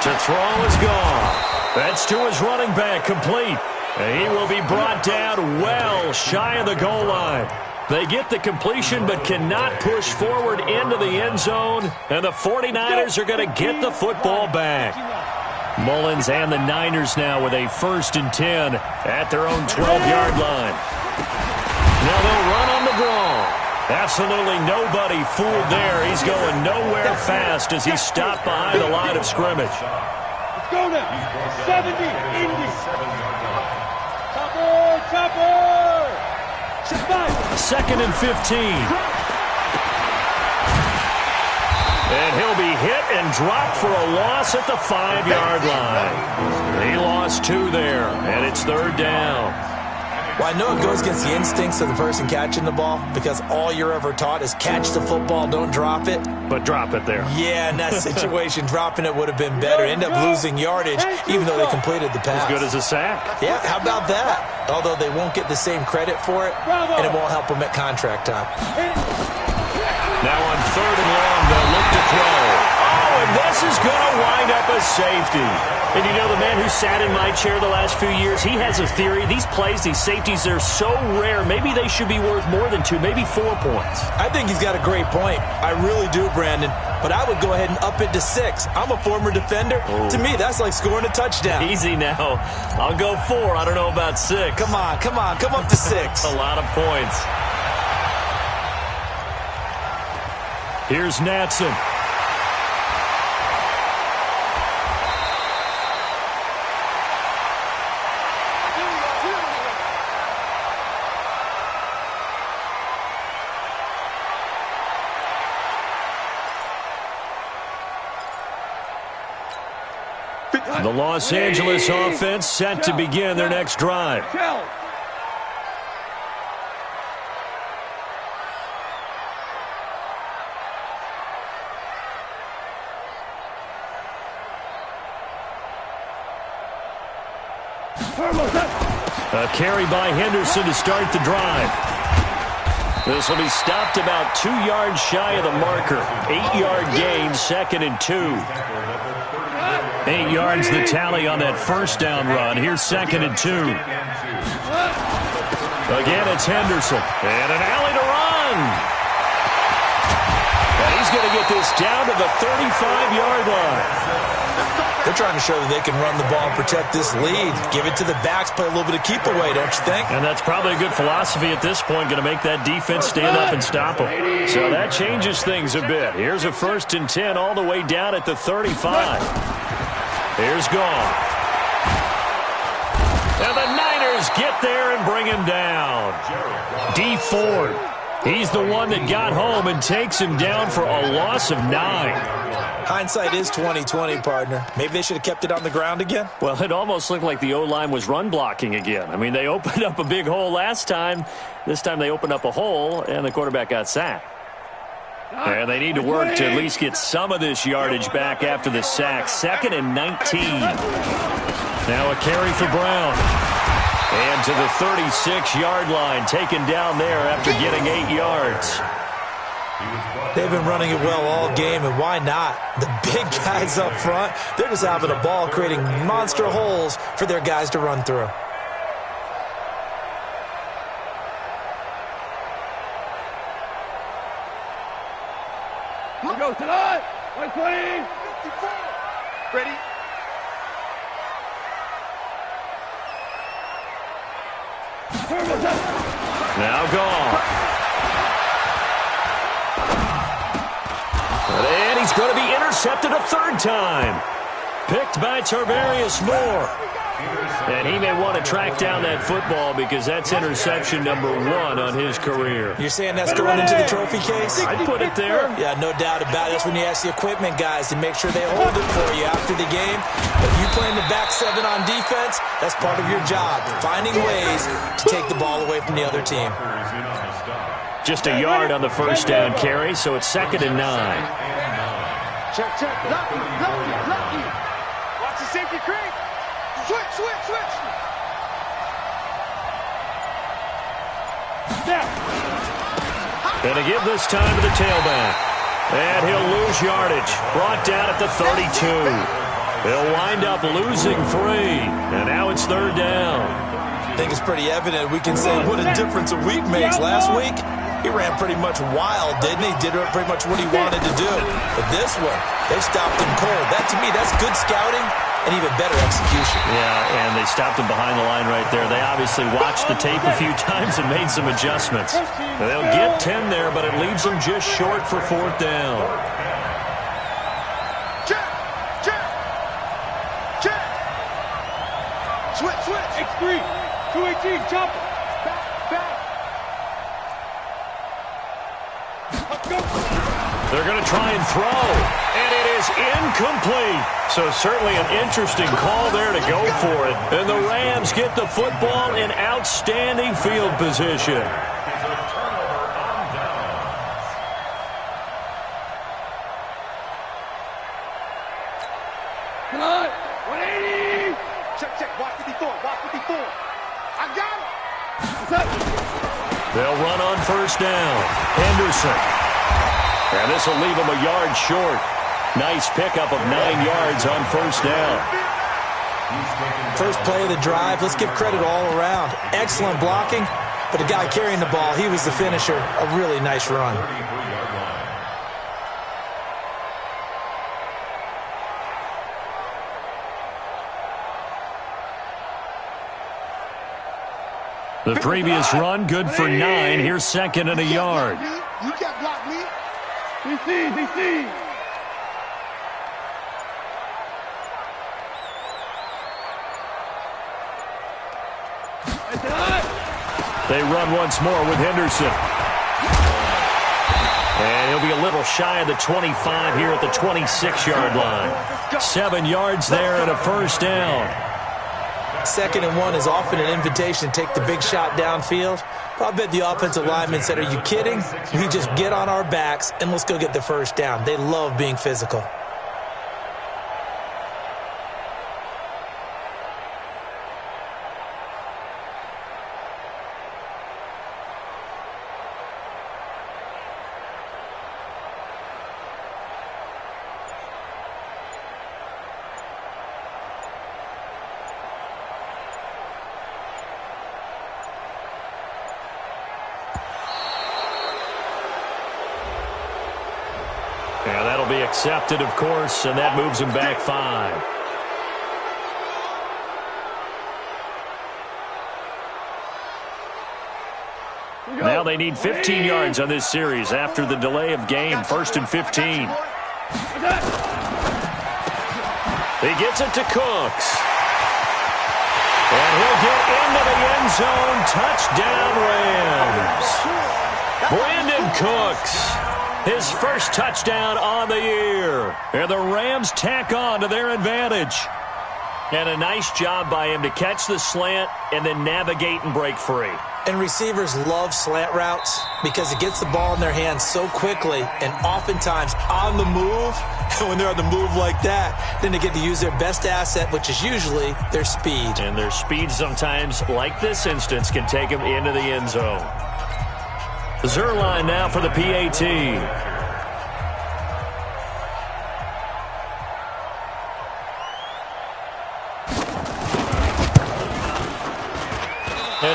Speaker 1: To throw is gone. That's to his running back, complete. And he will be brought down well shy of the goal line. They get the completion but cannot push forward into the end zone, and the 49ers are going to get the football back. Mullins and the Niners now with a 1st and 10 at their own 12-yard line. Now they'll run on the draw. Absolutely nobody fooled there. He's going nowhere fast as he stopped behind the line of scrimmage.
Speaker 2: Let's go now. 70, Indy. Chopper.
Speaker 1: 2nd and 15. And he'll be hit and dropped for a loss at the 5-yard line. He lost 2 there, and it's 3rd down.
Speaker 3: Well, I know it goes against the instincts of the person catching the ball because all you're ever taught is catch the football, don't drop it.
Speaker 1: But drop it there.
Speaker 3: Yeah, in that situation, dropping it would have been better. End up losing yardage, even though they completed the pass.
Speaker 1: As good as a sack.
Speaker 3: Yeah, how about that? Although they won't get the same credit for it, and it won't help them at contract time.
Speaker 1: Now on 3rd and long, they'll look to throw. Oh, and this is going to wind up a safety. And you know, the man who sat in my chair the last few years, he has a theory. These plays, these safeties, they're so rare. Maybe they should be worth more than 2, maybe 4 points.
Speaker 3: I think he's got a great point. I really do, Brandon. But I would go ahead and up it to 6. I'm a former defender. Oh. To me, that's like scoring a touchdown.
Speaker 1: Easy now. I'll go 4. I don't know about 6.
Speaker 3: Come on. Come up to 6.
Speaker 1: A lot of points. Here's Natson. The Los Angeles offense set to begin their next drive. A carry by Henderson to start the drive. This will be stopped about 2 yards shy of the marker. 8-yard gain, 2nd and 2. 8 yards the tally on that 1st down run. Here's 2nd and 2. Again, it's Henderson. And an alley to run. And he's going to get this down to the 35-yard line.
Speaker 3: They're trying to show that they can run the ball and protect this lead. Give it to the backs, play a little bit of keep away, don't you think?
Speaker 1: And that's probably a good philosophy at this point, going to make that defense stand up and stop them. So that changes things a bit. Here's a 1st and 10 all the way down at the 35. Here's Gone. And the Niners get there and bring him down. D. Ford. He's the one that got home and takes him down for a loss of 9.
Speaker 3: Hindsight is 20/20, partner. Maybe they should have kept it on the ground again.
Speaker 1: Well, it almost looked like the O-line was run blocking again. I mean, they opened up a big hole last time. This time they opened up a hole, and the quarterback got sacked. And they need to work to at least get some of this yardage back after the sack. 2nd and 19. Now a carry for Brown. And to the 36-yard line, taken down there after getting 8 yards.
Speaker 3: They've been running it well all game, and why not? The big guys up front, they're just having a ball, creating monster holes for their guys to run through.
Speaker 2: Here goes tonight. 120. Ready?
Speaker 1: Now Gone. And he he's going to be intercepted a third time. Picked by Tarvarius Moore. And he may want to track down that football because that's interception number 1 on his career.
Speaker 3: You're saying that's going into the trophy case?
Speaker 1: I'd put it there.
Speaker 3: Yeah, no doubt about it. That's when you ask the equipment guys to make sure they hold it for you after the game. If you play in the back 7 on defense, that's part of your job, finding ways to take the ball away from the other team.
Speaker 1: Just a yard on the first down carry, so it's 2nd and 9.
Speaker 2: Check. Lucky. Watch the safety creep. Switch.
Speaker 1: Going to give this time to the tailback. And he'll lose yardage. Brought down at the 32. He'll wind up losing 3. And now it's 3rd down.
Speaker 3: I think it's pretty evident. We can say what a difference a week makes. Last week, he ran pretty much wild, didn't he? Did pretty much what he wanted to do. But this one, they stopped him cold. That, to me, that's good scouting and even better execution.
Speaker 1: Yeah, and they stopped him behind the line right there. They obviously watched the tape a few times and made some adjustments. They'll get 10 there, but it leaves them just short for 4th down.
Speaker 2: Check. Switch.
Speaker 5: X3, 218, chopper.
Speaker 2: Back.
Speaker 5: Let's go.
Speaker 1: They're going to try and throw, and it is incomplete. So certainly an interesting call there to go for it. And the Rams get the football in outstanding field position.
Speaker 5: Come on, 180.
Speaker 2: Check. Watch 54. I got it.
Speaker 5: What's up?
Speaker 1: They'll run on first down. Henderson. And this will leave him a yard short. Nice pickup of 9 yards on first down.
Speaker 3: First play of the drive, let's give credit all around. Excellent blocking, but the guy carrying the ball, he was the finisher. A really nice run.
Speaker 1: The previous run, good for 9. Here's 2nd and a yard.
Speaker 2: You can't block me.
Speaker 5: DC.
Speaker 1: They run once more with Henderson. And he'll be a little shy of the 25 here at the 26-yard line. 7 yards there and a first down.
Speaker 3: 2nd and 1 is often an invitation to take the big shot downfield. I bet the offensive linemen said, are you kidding? We just get on our backs and let's go get the first down. They love being physical.
Speaker 1: Yeah, that'll be accepted, of course, and that moves him back 5. Now they need 15 yards on this series after the delay of game. 1st and 15. He gets it to Cooks. And he'll get into the end zone. Touchdown, Rams. Brandon Cooks. His first touchdown on the year. And the Rams tack on to their advantage. And a nice job by him to catch the slant and then navigate and break free.
Speaker 3: And receivers love slant routes because it gets the ball in their hands so quickly and oftentimes on the move. And when they're on the move like that, then they get to use their best asset, which is usually their speed.
Speaker 1: And their speed sometimes, like this instance, can take them into the end zone. Zerline now for the PAT. And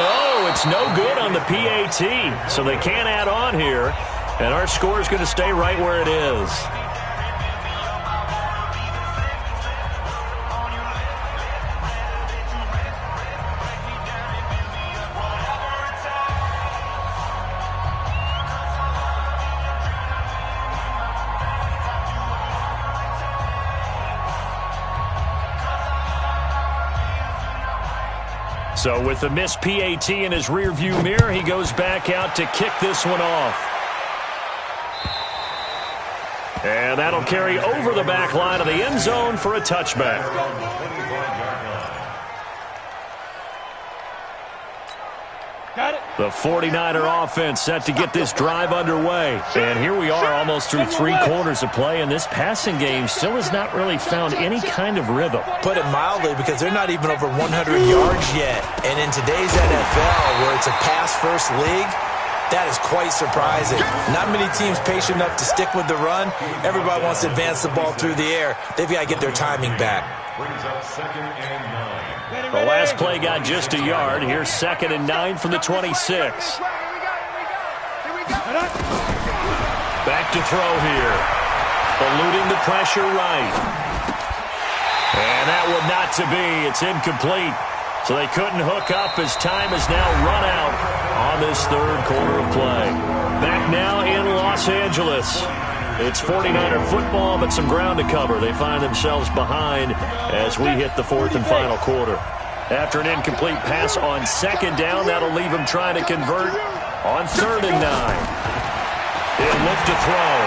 Speaker 1: oh, it's no good on the PAT, so they can't add on here. And our score is going to stay right where it is. So with the missed PAT in his rearview mirror, he goes back out to kick this one off. And that'll carry over the back line of the end zone for a touchback. The 49er offense set to get this drive underway. And here we are almost through 3 quarters of play, and this passing game still has not really found any kind of rhythm.
Speaker 3: Put it mildly, because they're not even over 100 yards yet. And in today's NFL, where it's a pass-first league, that is quite surprising. Not many teams patient enough to stick with the run. Everybody wants to advance the ball through the air. They've got to get their timing back.
Speaker 4: Brings up 2nd and 9.
Speaker 1: The last play got just a yard. Here's 2nd and 9 from the 26. Back to throw here. Eluding the pressure right. And that one not to be. It's incomplete. So they couldn't hook up as time has now run out on this 3rd quarter of play. Back now in Los Angeles. It's 49er football, but some ground to cover. They find themselves behind as we hit the 4th and final quarter. After an incomplete pass on 2nd down, that'll leave him trying to convert on 3rd and 9. He'll look to throw.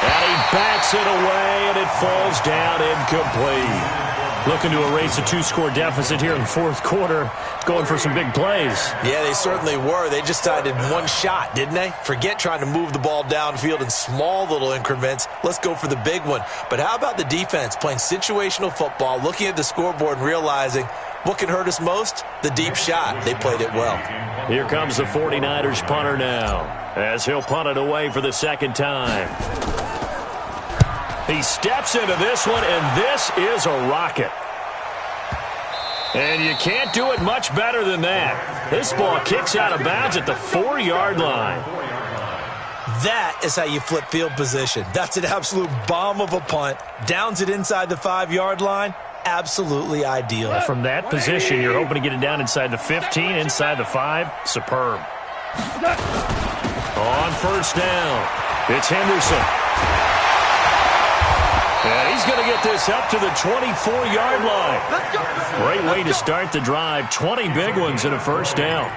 Speaker 1: And he bats it away, and it falls down incomplete. Looking to erase a 2-score deficit here in the 4th quarter, going for some big plays.
Speaker 3: Yeah, they certainly were. They just decided one shot, didn't they? Forget trying to move the ball downfield in small little increments. Let's go for the big one. But how about the defense playing situational football, looking at the scoreboard and realizing what can hurt us most? The deep shot. They played it well.
Speaker 1: Here comes the 49ers punter now, as he'll punt it away for the 2nd time. He steps into this one, and this is a rocket. And you can't do it much better than that. This ball kicks out of bounds at the 4-yard line.
Speaker 3: That is how you flip field position. That's an absolute bomb of a punt. Downs it inside the 5-yard line. Absolutely ideal.
Speaker 1: From that position, you're hoping to get it down inside the 15, inside the 5. Superb. On 1st down, it's Henderson. And he's going to get this up to the 24-yard line. Great way to start the drive. 20 big ones and a 1st down.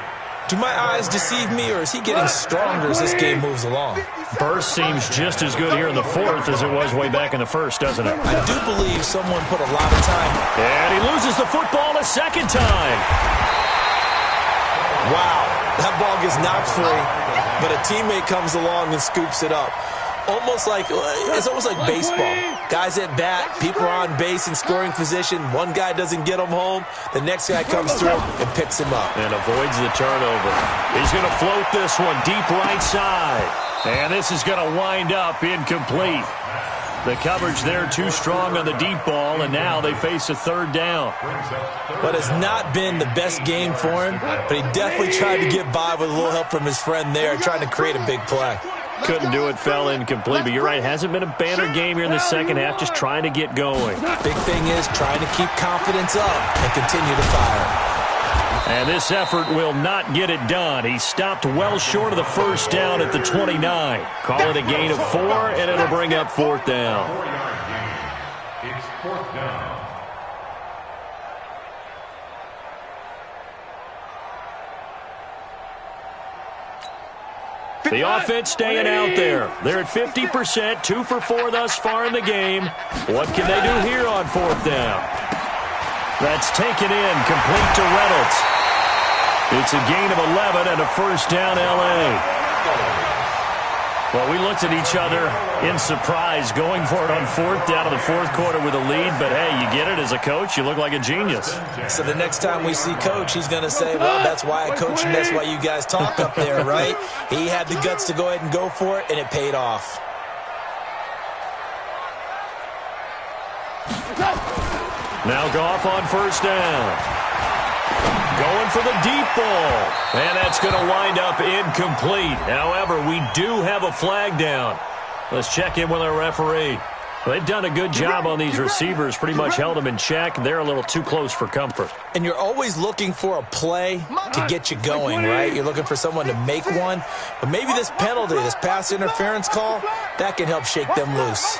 Speaker 3: Do my eyes deceive me, or is he getting stronger as this game moves along?
Speaker 1: Burst seems just as good here in the 4th as it was way back in the 1st, doesn't it?
Speaker 3: I do believe someone put a lot of time.
Speaker 1: And he loses the football a 2nd time.
Speaker 3: Wow, that ball gets knocked free, but a teammate comes along and scoops it up. It's almost like baseball. Guys at bat, people are on base in scoring position. One guy doesn't get him home. The next guy comes through and picks him up.
Speaker 1: And avoids the turnover. He's going to float this one deep right side. And this is going to wind up incomplete. The coverage there too strong on the deep ball, and now they face a 3rd down.
Speaker 3: But it's not been the best game for him, but he definitely tried to get by with a little help from his friend there, trying to create a big play.
Speaker 1: Couldn't do it, fell incomplete. But you're right, hasn't been a banner game here in the 2nd half, just trying to get going.
Speaker 3: Big thing is trying to keep confidence up and continue to fire.
Speaker 1: And this effort will not get it done. He stopped well short of the 1st down at the 29. Call it a gain of 4, and it'll bring up 4th down.
Speaker 4: 4-yard gain. It's 4th down.
Speaker 1: The offense staying out there. They're at 50%, 2 for 4 thus far in the game. What can they do here on 4th down? That's taken in, complete to Reynolds. It's a gain of 11 and a 1st down, L.A. Well, we looked at each other in surprise going for it on 4th down in the 4th quarter with a lead. But, hey, you get it as a coach. You look like a genius.
Speaker 3: So the next time we see Coach, he's going to say, well, that's why I coach and that's why you guys talk up there, right? He had the guts to go ahead and go for it, and it paid off.
Speaker 1: Now Goff on 1st down. Going for the deep ball. And that's going to wind up incomplete. However, we do have a flag down. Let's check in with our referee. They've done a good job on these receivers, pretty much held them in check. They're a little too close for comfort.
Speaker 3: And you're always looking for a play to get you going, right? You're looking for someone to make one. But maybe this penalty, this pass interference call, that can help shake them loose.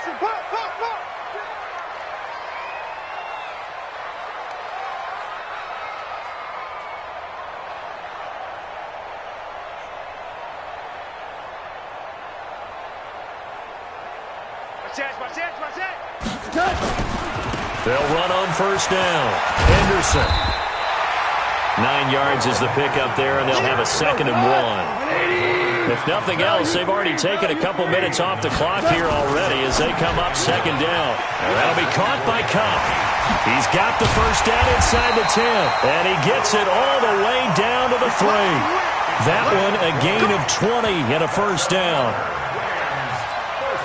Speaker 1: They'll run on first down. Henderson. 9 yards is the pickup there, and they'll have a 2nd and 1. If nothing else, they've already taken a couple minutes off the clock here already as they come up 2nd down. And that'll be caught by Cup. He's got the first down inside the 10, and he gets it all the way down to the 3. That one a gain of 20 and a first down.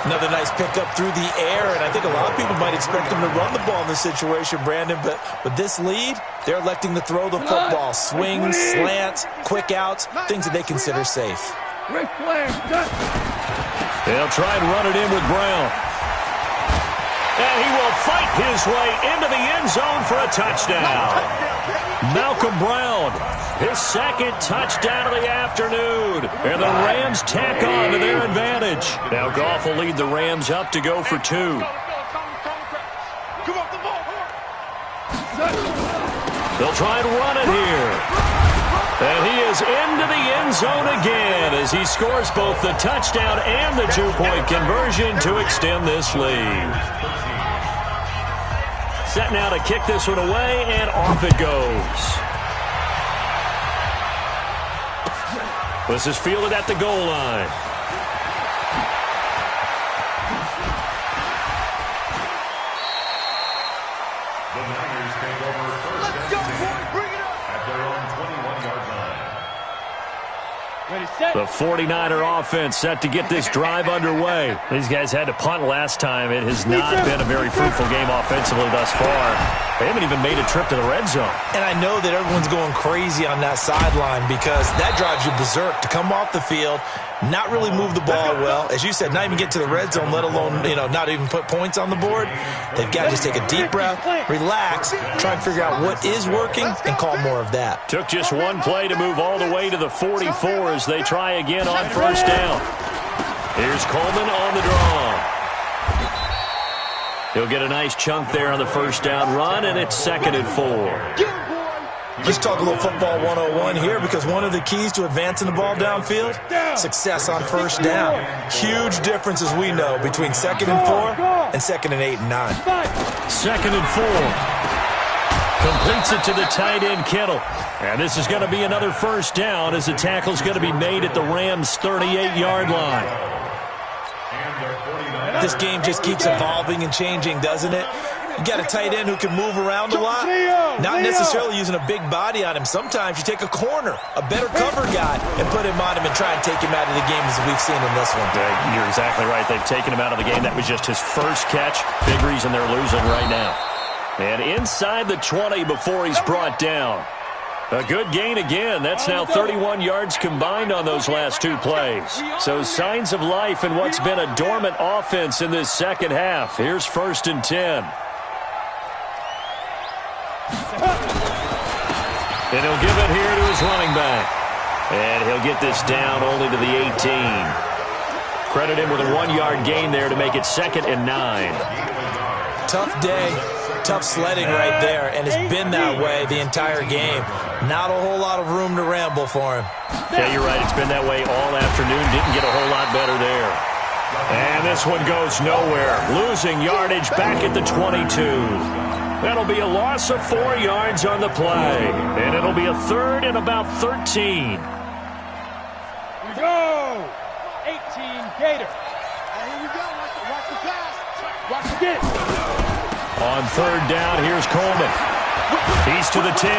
Speaker 3: Another nice pickup through the air, and I think a lot of people might expect them to run the ball in this situation, Brandon, but with this lead, they're electing to throw the football. Swings, slants, quick outs, things that they consider safe.
Speaker 1: They'll try and run it in with Brown. And he will fight his way into the end zone for a touchdown. Malcolm Brown, his 2nd touchdown of the afternoon. And the Rams tack on to their advantage. Now Goff will lead the Rams up to go for 2. They'll try and run it here. And he is into the end zone again as he scores both the touchdown and the 2-point conversion to extend this lead. Set now to kick this one away, and off it goes. This is fielded at the goal line.
Speaker 4: The Niners take over first and 10
Speaker 2: Bring it up.
Speaker 4: at their own 21-yard line.
Speaker 1: The 49er offense set to get this drive underway. These guys had to punt last time. It has not been a very fruitful game offensively thus far. They haven't even made a trip to the red zone.
Speaker 3: And I know that everyone's going crazy on that sideline because that drives you berserk to come off the field, not really move the ball well. As you said, not even get to the red zone, let alone, not even put points on the board. They've got to just take a deep breath, relax, try and figure out what is working, and call more of that.
Speaker 1: Took just one play to move all the way to the 44 as they try again on first down. Here's Coleman on the draw. He'll get a nice chunk there on the first down run, and it's 2nd and 4.
Speaker 3: Let's talk a little football 101 here because one of the keys to advancing the ball downfield, success on first down. Huge difference, as we know, between 2nd and 4 and 2nd and 8 and 9.
Speaker 1: 2nd and 4. Completes it to the tight end, Kittle. And this is going to be another first down as the tackle's going to be made at the Rams' 38-yard line.
Speaker 3: This game just keeps evolving and changing, doesn't it? You got a tight end who can move around a lot, not necessarily using a big body on him. Sometimes you take a corner, a better cover guy, and put him on him and try and take him out of the game as we've seen in this one.
Speaker 1: You're exactly right. They've taken him out of the game. That was just his first catch. Big reason they're losing right now. And inside the 20 before he's brought down. A good gain again. That's now 31 yards combined on those last 2 plays. So signs of life in what's been a dormant offense in this second half. Here's 1st and 10. And he'll give it here to his running back. And he'll get this down only to the 18. Credit him with a 1-yard gain there to make it 2nd and 9.
Speaker 3: Tough day. Tough sledding right there, and it's been that way the entire game. Not a whole lot of room to ramble for him.
Speaker 1: Yeah, you're right. It's been that way all afternoon. Didn't get a whole lot better there. And this one goes nowhere. Losing yardage back at the 22. That'll be a loss of 4 yards on the play. And it'll be a 3rd and about 13.
Speaker 5: Here we go. 18 Gator.
Speaker 2: Here we go. Watch the pass.
Speaker 5: Watch the get.
Speaker 1: On 3rd down, here's Coleman. He's to the 10.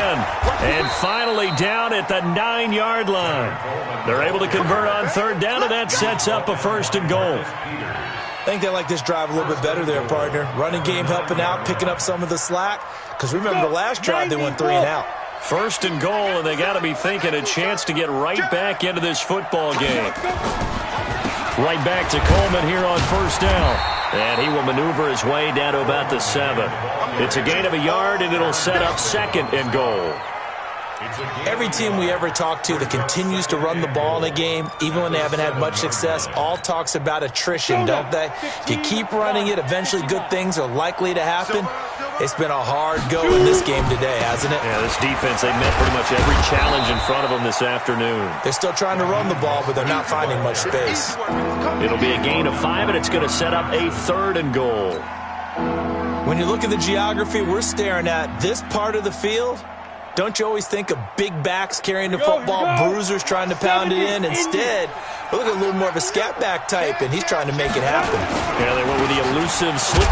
Speaker 1: And finally down at the 9-yard line. They're able to convert on 3rd down, and that sets up a 1st and goal.
Speaker 3: I think they like this drive a little bit better there, partner. Running game helping out, picking up some of the slack. Because remember, the last drive they went 3 and out.
Speaker 1: 1st and goal, and they got to be thinking a chance to get right back into this football game. Right back to Coleman here on 1st down. And he will maneuver his way down to about the 7. It's a gain of a yard, and it'll set up 2nd and goal.
Speaker 3: Every team we ever talk to that continues to run the ball in a game, even when they haven't had much success, all talks about attrition, don't they? If you keep running it, eventually good things are likely to happen. It's been a hard go in this game today, hasn't it?
Speaker 1: Yeah, this defense, they met pretty much every challenge in front of them this afternoon.
Speaker 3: They're still trying to run the ball, but they're not finding much space.
Speaker 1: It'll be a gain of 5, and it's going to set up a 3rd and goal.
Speaker 3: When you look at the geography we're staring at, this part of the field, don't you always think of big backs carrying the football, bruisers trying to pound it in? Instead, we're looking at a little more of a scat back type, and he's trying to make it happen.
Speaker 1: Yeah, they went with the elusive slip.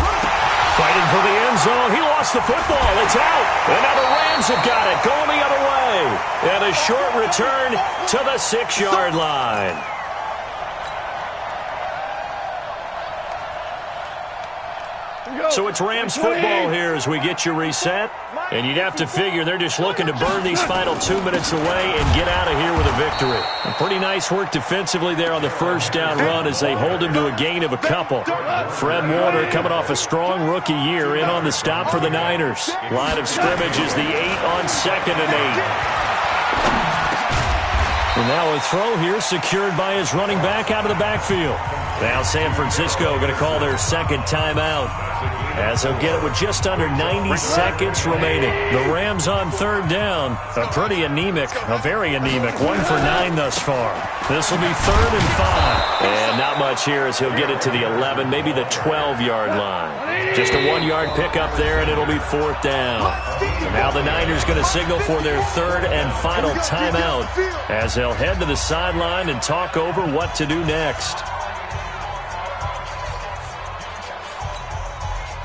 Speaker 1: Fighting for the end zone. He lost the football. It's out. And now the Rams have got it. Going the other way. And a short return to the 6-yard line. So it's Rams football here as we get you reset. And you'd have to figure they're just looking to burn these final 2 minutes away and get out of here with a victory. And pretty nice work defensively there on the first down run as they hold him to a gain of a couple. Fred Warner coming off a strong rookie year in on the stop for the Niners. Line of scrimmage is the 8 on 2nd and 8. And now a throw here secured by his running back out of the backfield. Now San Francisco going to call their 2nd timeout as they'll get it with just under 90 seconds remaining. The Rams on 3rd down. A pretty anemic, a very anemic 1 for 9 thus far. This will be 3rd and 5. And not much here as he'll get it to the 11, maybe the 12-yard line. Just a 1-yard pickup there, and it'll be 4th down. And now the Niners going to signal for their 3rd and final timeout as they'll head to the sideline and talk over what to do next.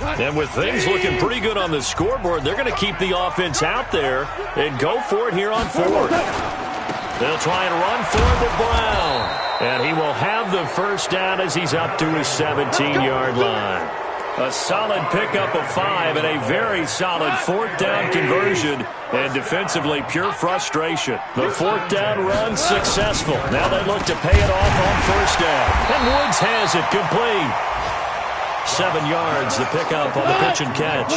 Speaker 1: And with things looking pretty good on the scoreboard, they're going to keep the offense out there and go for it here on 4th. They'll try and run for the Brown. And he will have the first down as he's up to his 17-yard line. A solid pickup of 5 and a very solid 4th down conversion. And defensively, pure frustration. The 4th down run successful. Now they look to pay it off on 1st down. And Woods has it complete. 7 yards, the pickup on the pitch and catch.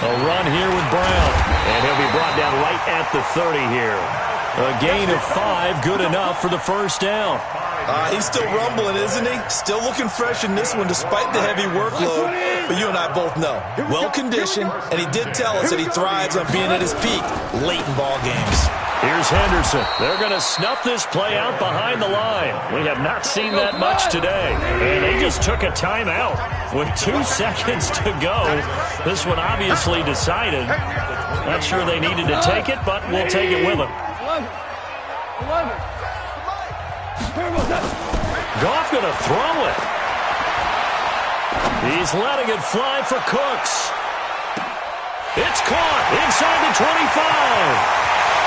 Speaker 1: A run here with Brown. And he'll be brought down right at the 30 here. A gain of 5, good enough for the first down.
Speaker 3: He's still rumbling, isn't he? Still looking fresh in this one despite the heavy workload. But you and I both know, well-conditioned, and he did tell us that he thrives on being at his peak late in ball games.
Speaker 1: Here's Henderson. They're going to snuff this play out behind the line. We have not seen that much today. And they just took a timeout with 2 seconds to go. This one obviously decided. Not sure they needed to take it, but we'll take it with them. Goff going to throw it. He's letting it fly for Cooks. It's caught inside the 25.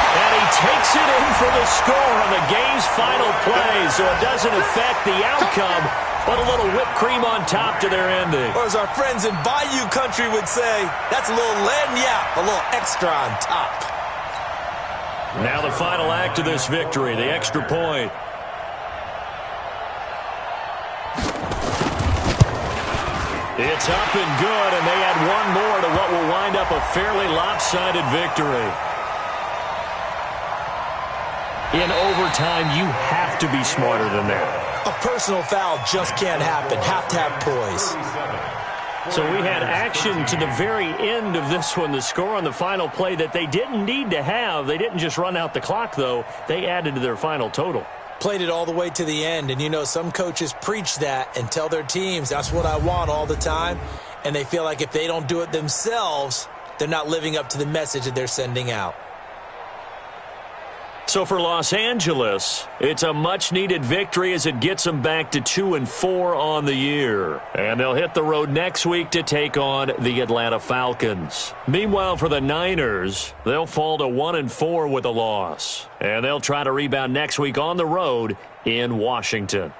Speaker 1: And he takes it in for the score on the game's final play, so it doesn't affect the outcome, but a little whipped cream on top to their ending.
Speaker 3: Or as our friends in Bayou Country would say, that's a little lagniappe, a little extra on top.
Speaker 1: Now the final act of this victory, the extra point. It's up and good, and they add one more to what will wind up a fairly lopsided victory. In overtime, you have to be smarter than that.
Speaker 3: A personal foul just can't happen. Have to have poise.
Speaker 1: So we had action to the very end of this one. The score on the final play that they didn't need to have. They didn't just run out the clock, though. They added to their final total.
Speaker 3: Played it all the way to the end. And, you know, some coaches preach that and tell their teams, that's what I want all the time. And they feel like if they don't do it themselves, they're not living up to the message that they're sending out.
Speaker 1: So for Los Angeles, it's a much-needed victory as it gets them back to 2-4 on the year. And they'll hit the road next week to take on the Atlanta Falcons. Meanwhile, for the Niners, they'll fall to 1-4 with a loss. And they'll try to rebound next week on the road in Washington.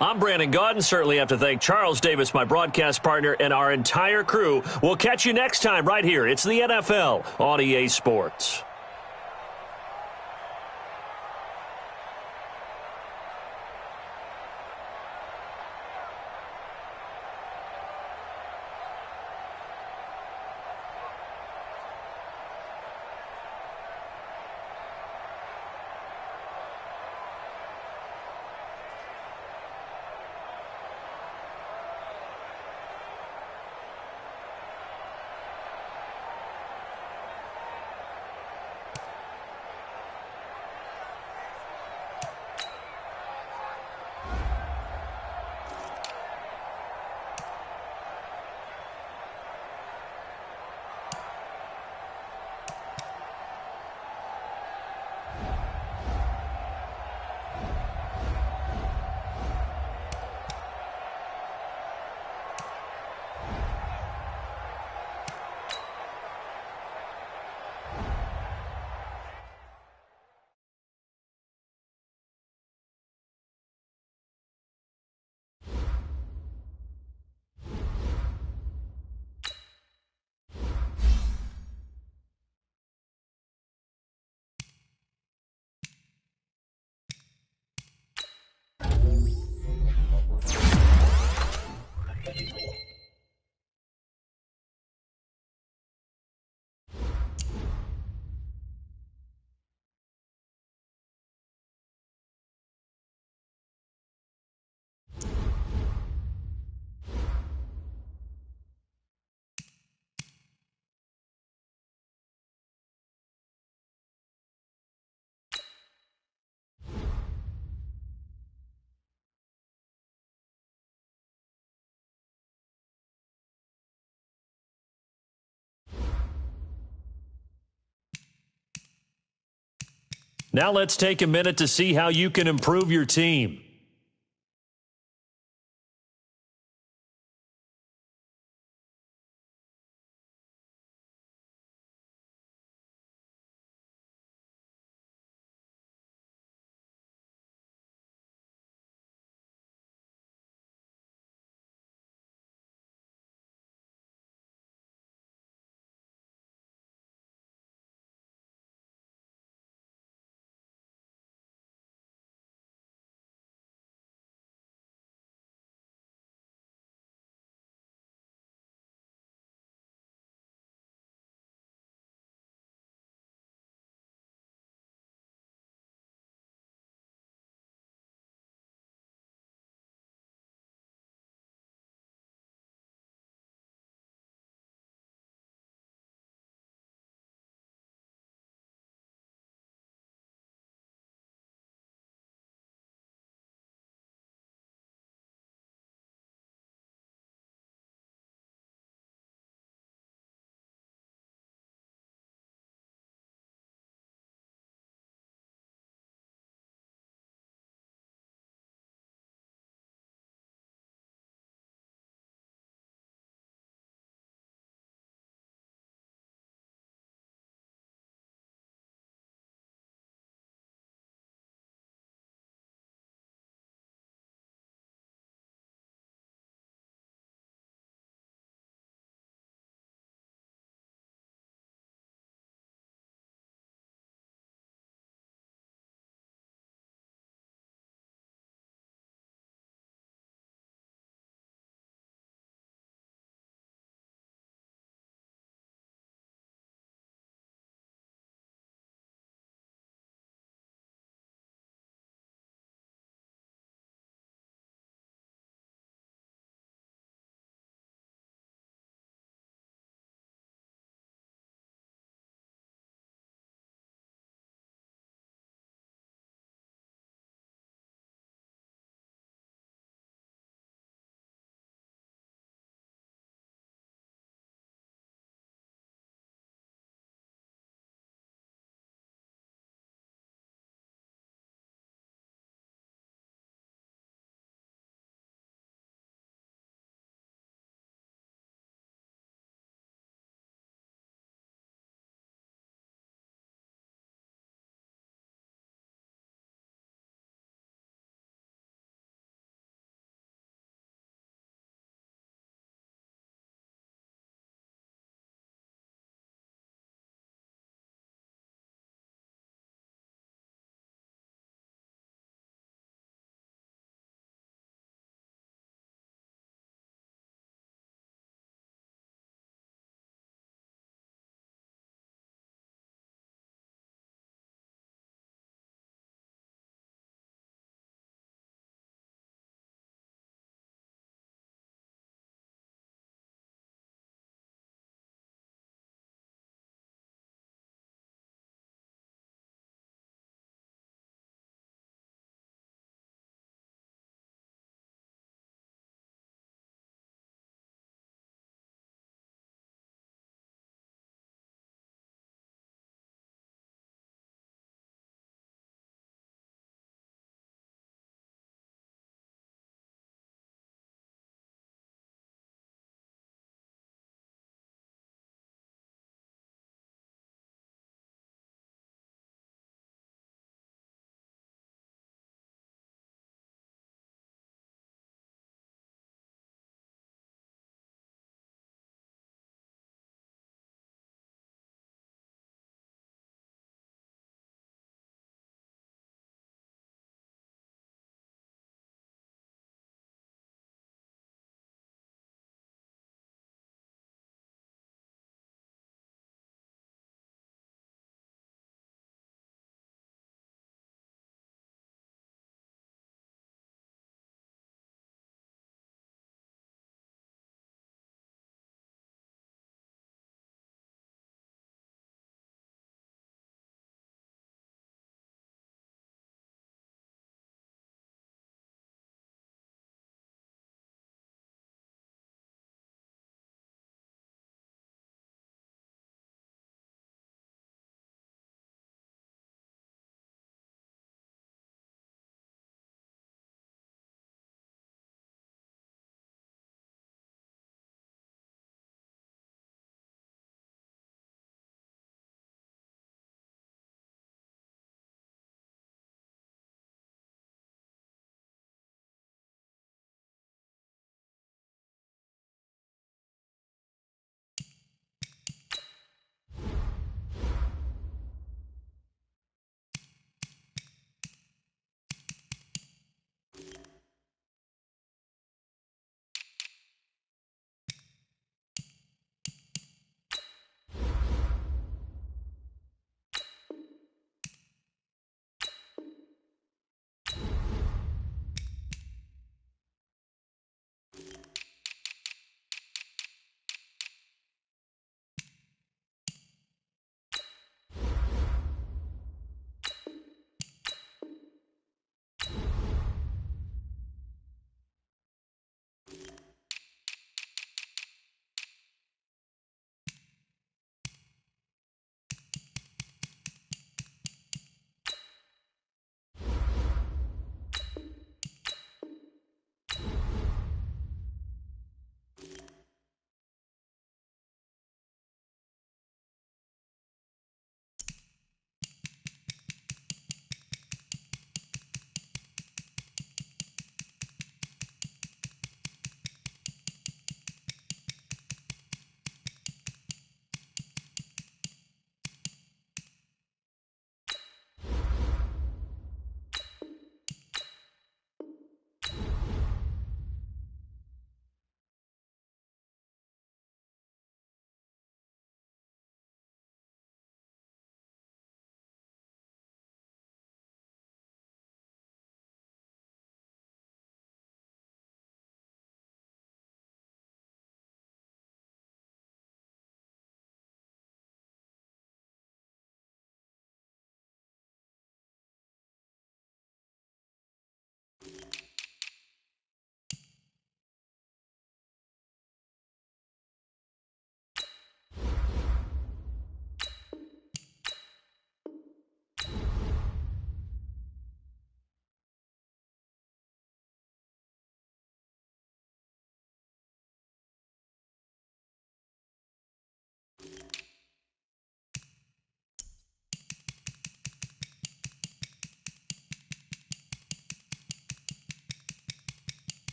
Speaker 1: I'm Brandon Gaudin. Certainly have to thank Charles Davis, my broadcast partner, and our entire crew. We'll catch you next time right here. It's the NFL on EA Sports. Now let's take a minute to see how you can improve your team.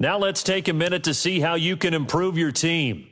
Speaker 1: Now let's take a minute to see how you can improve your team.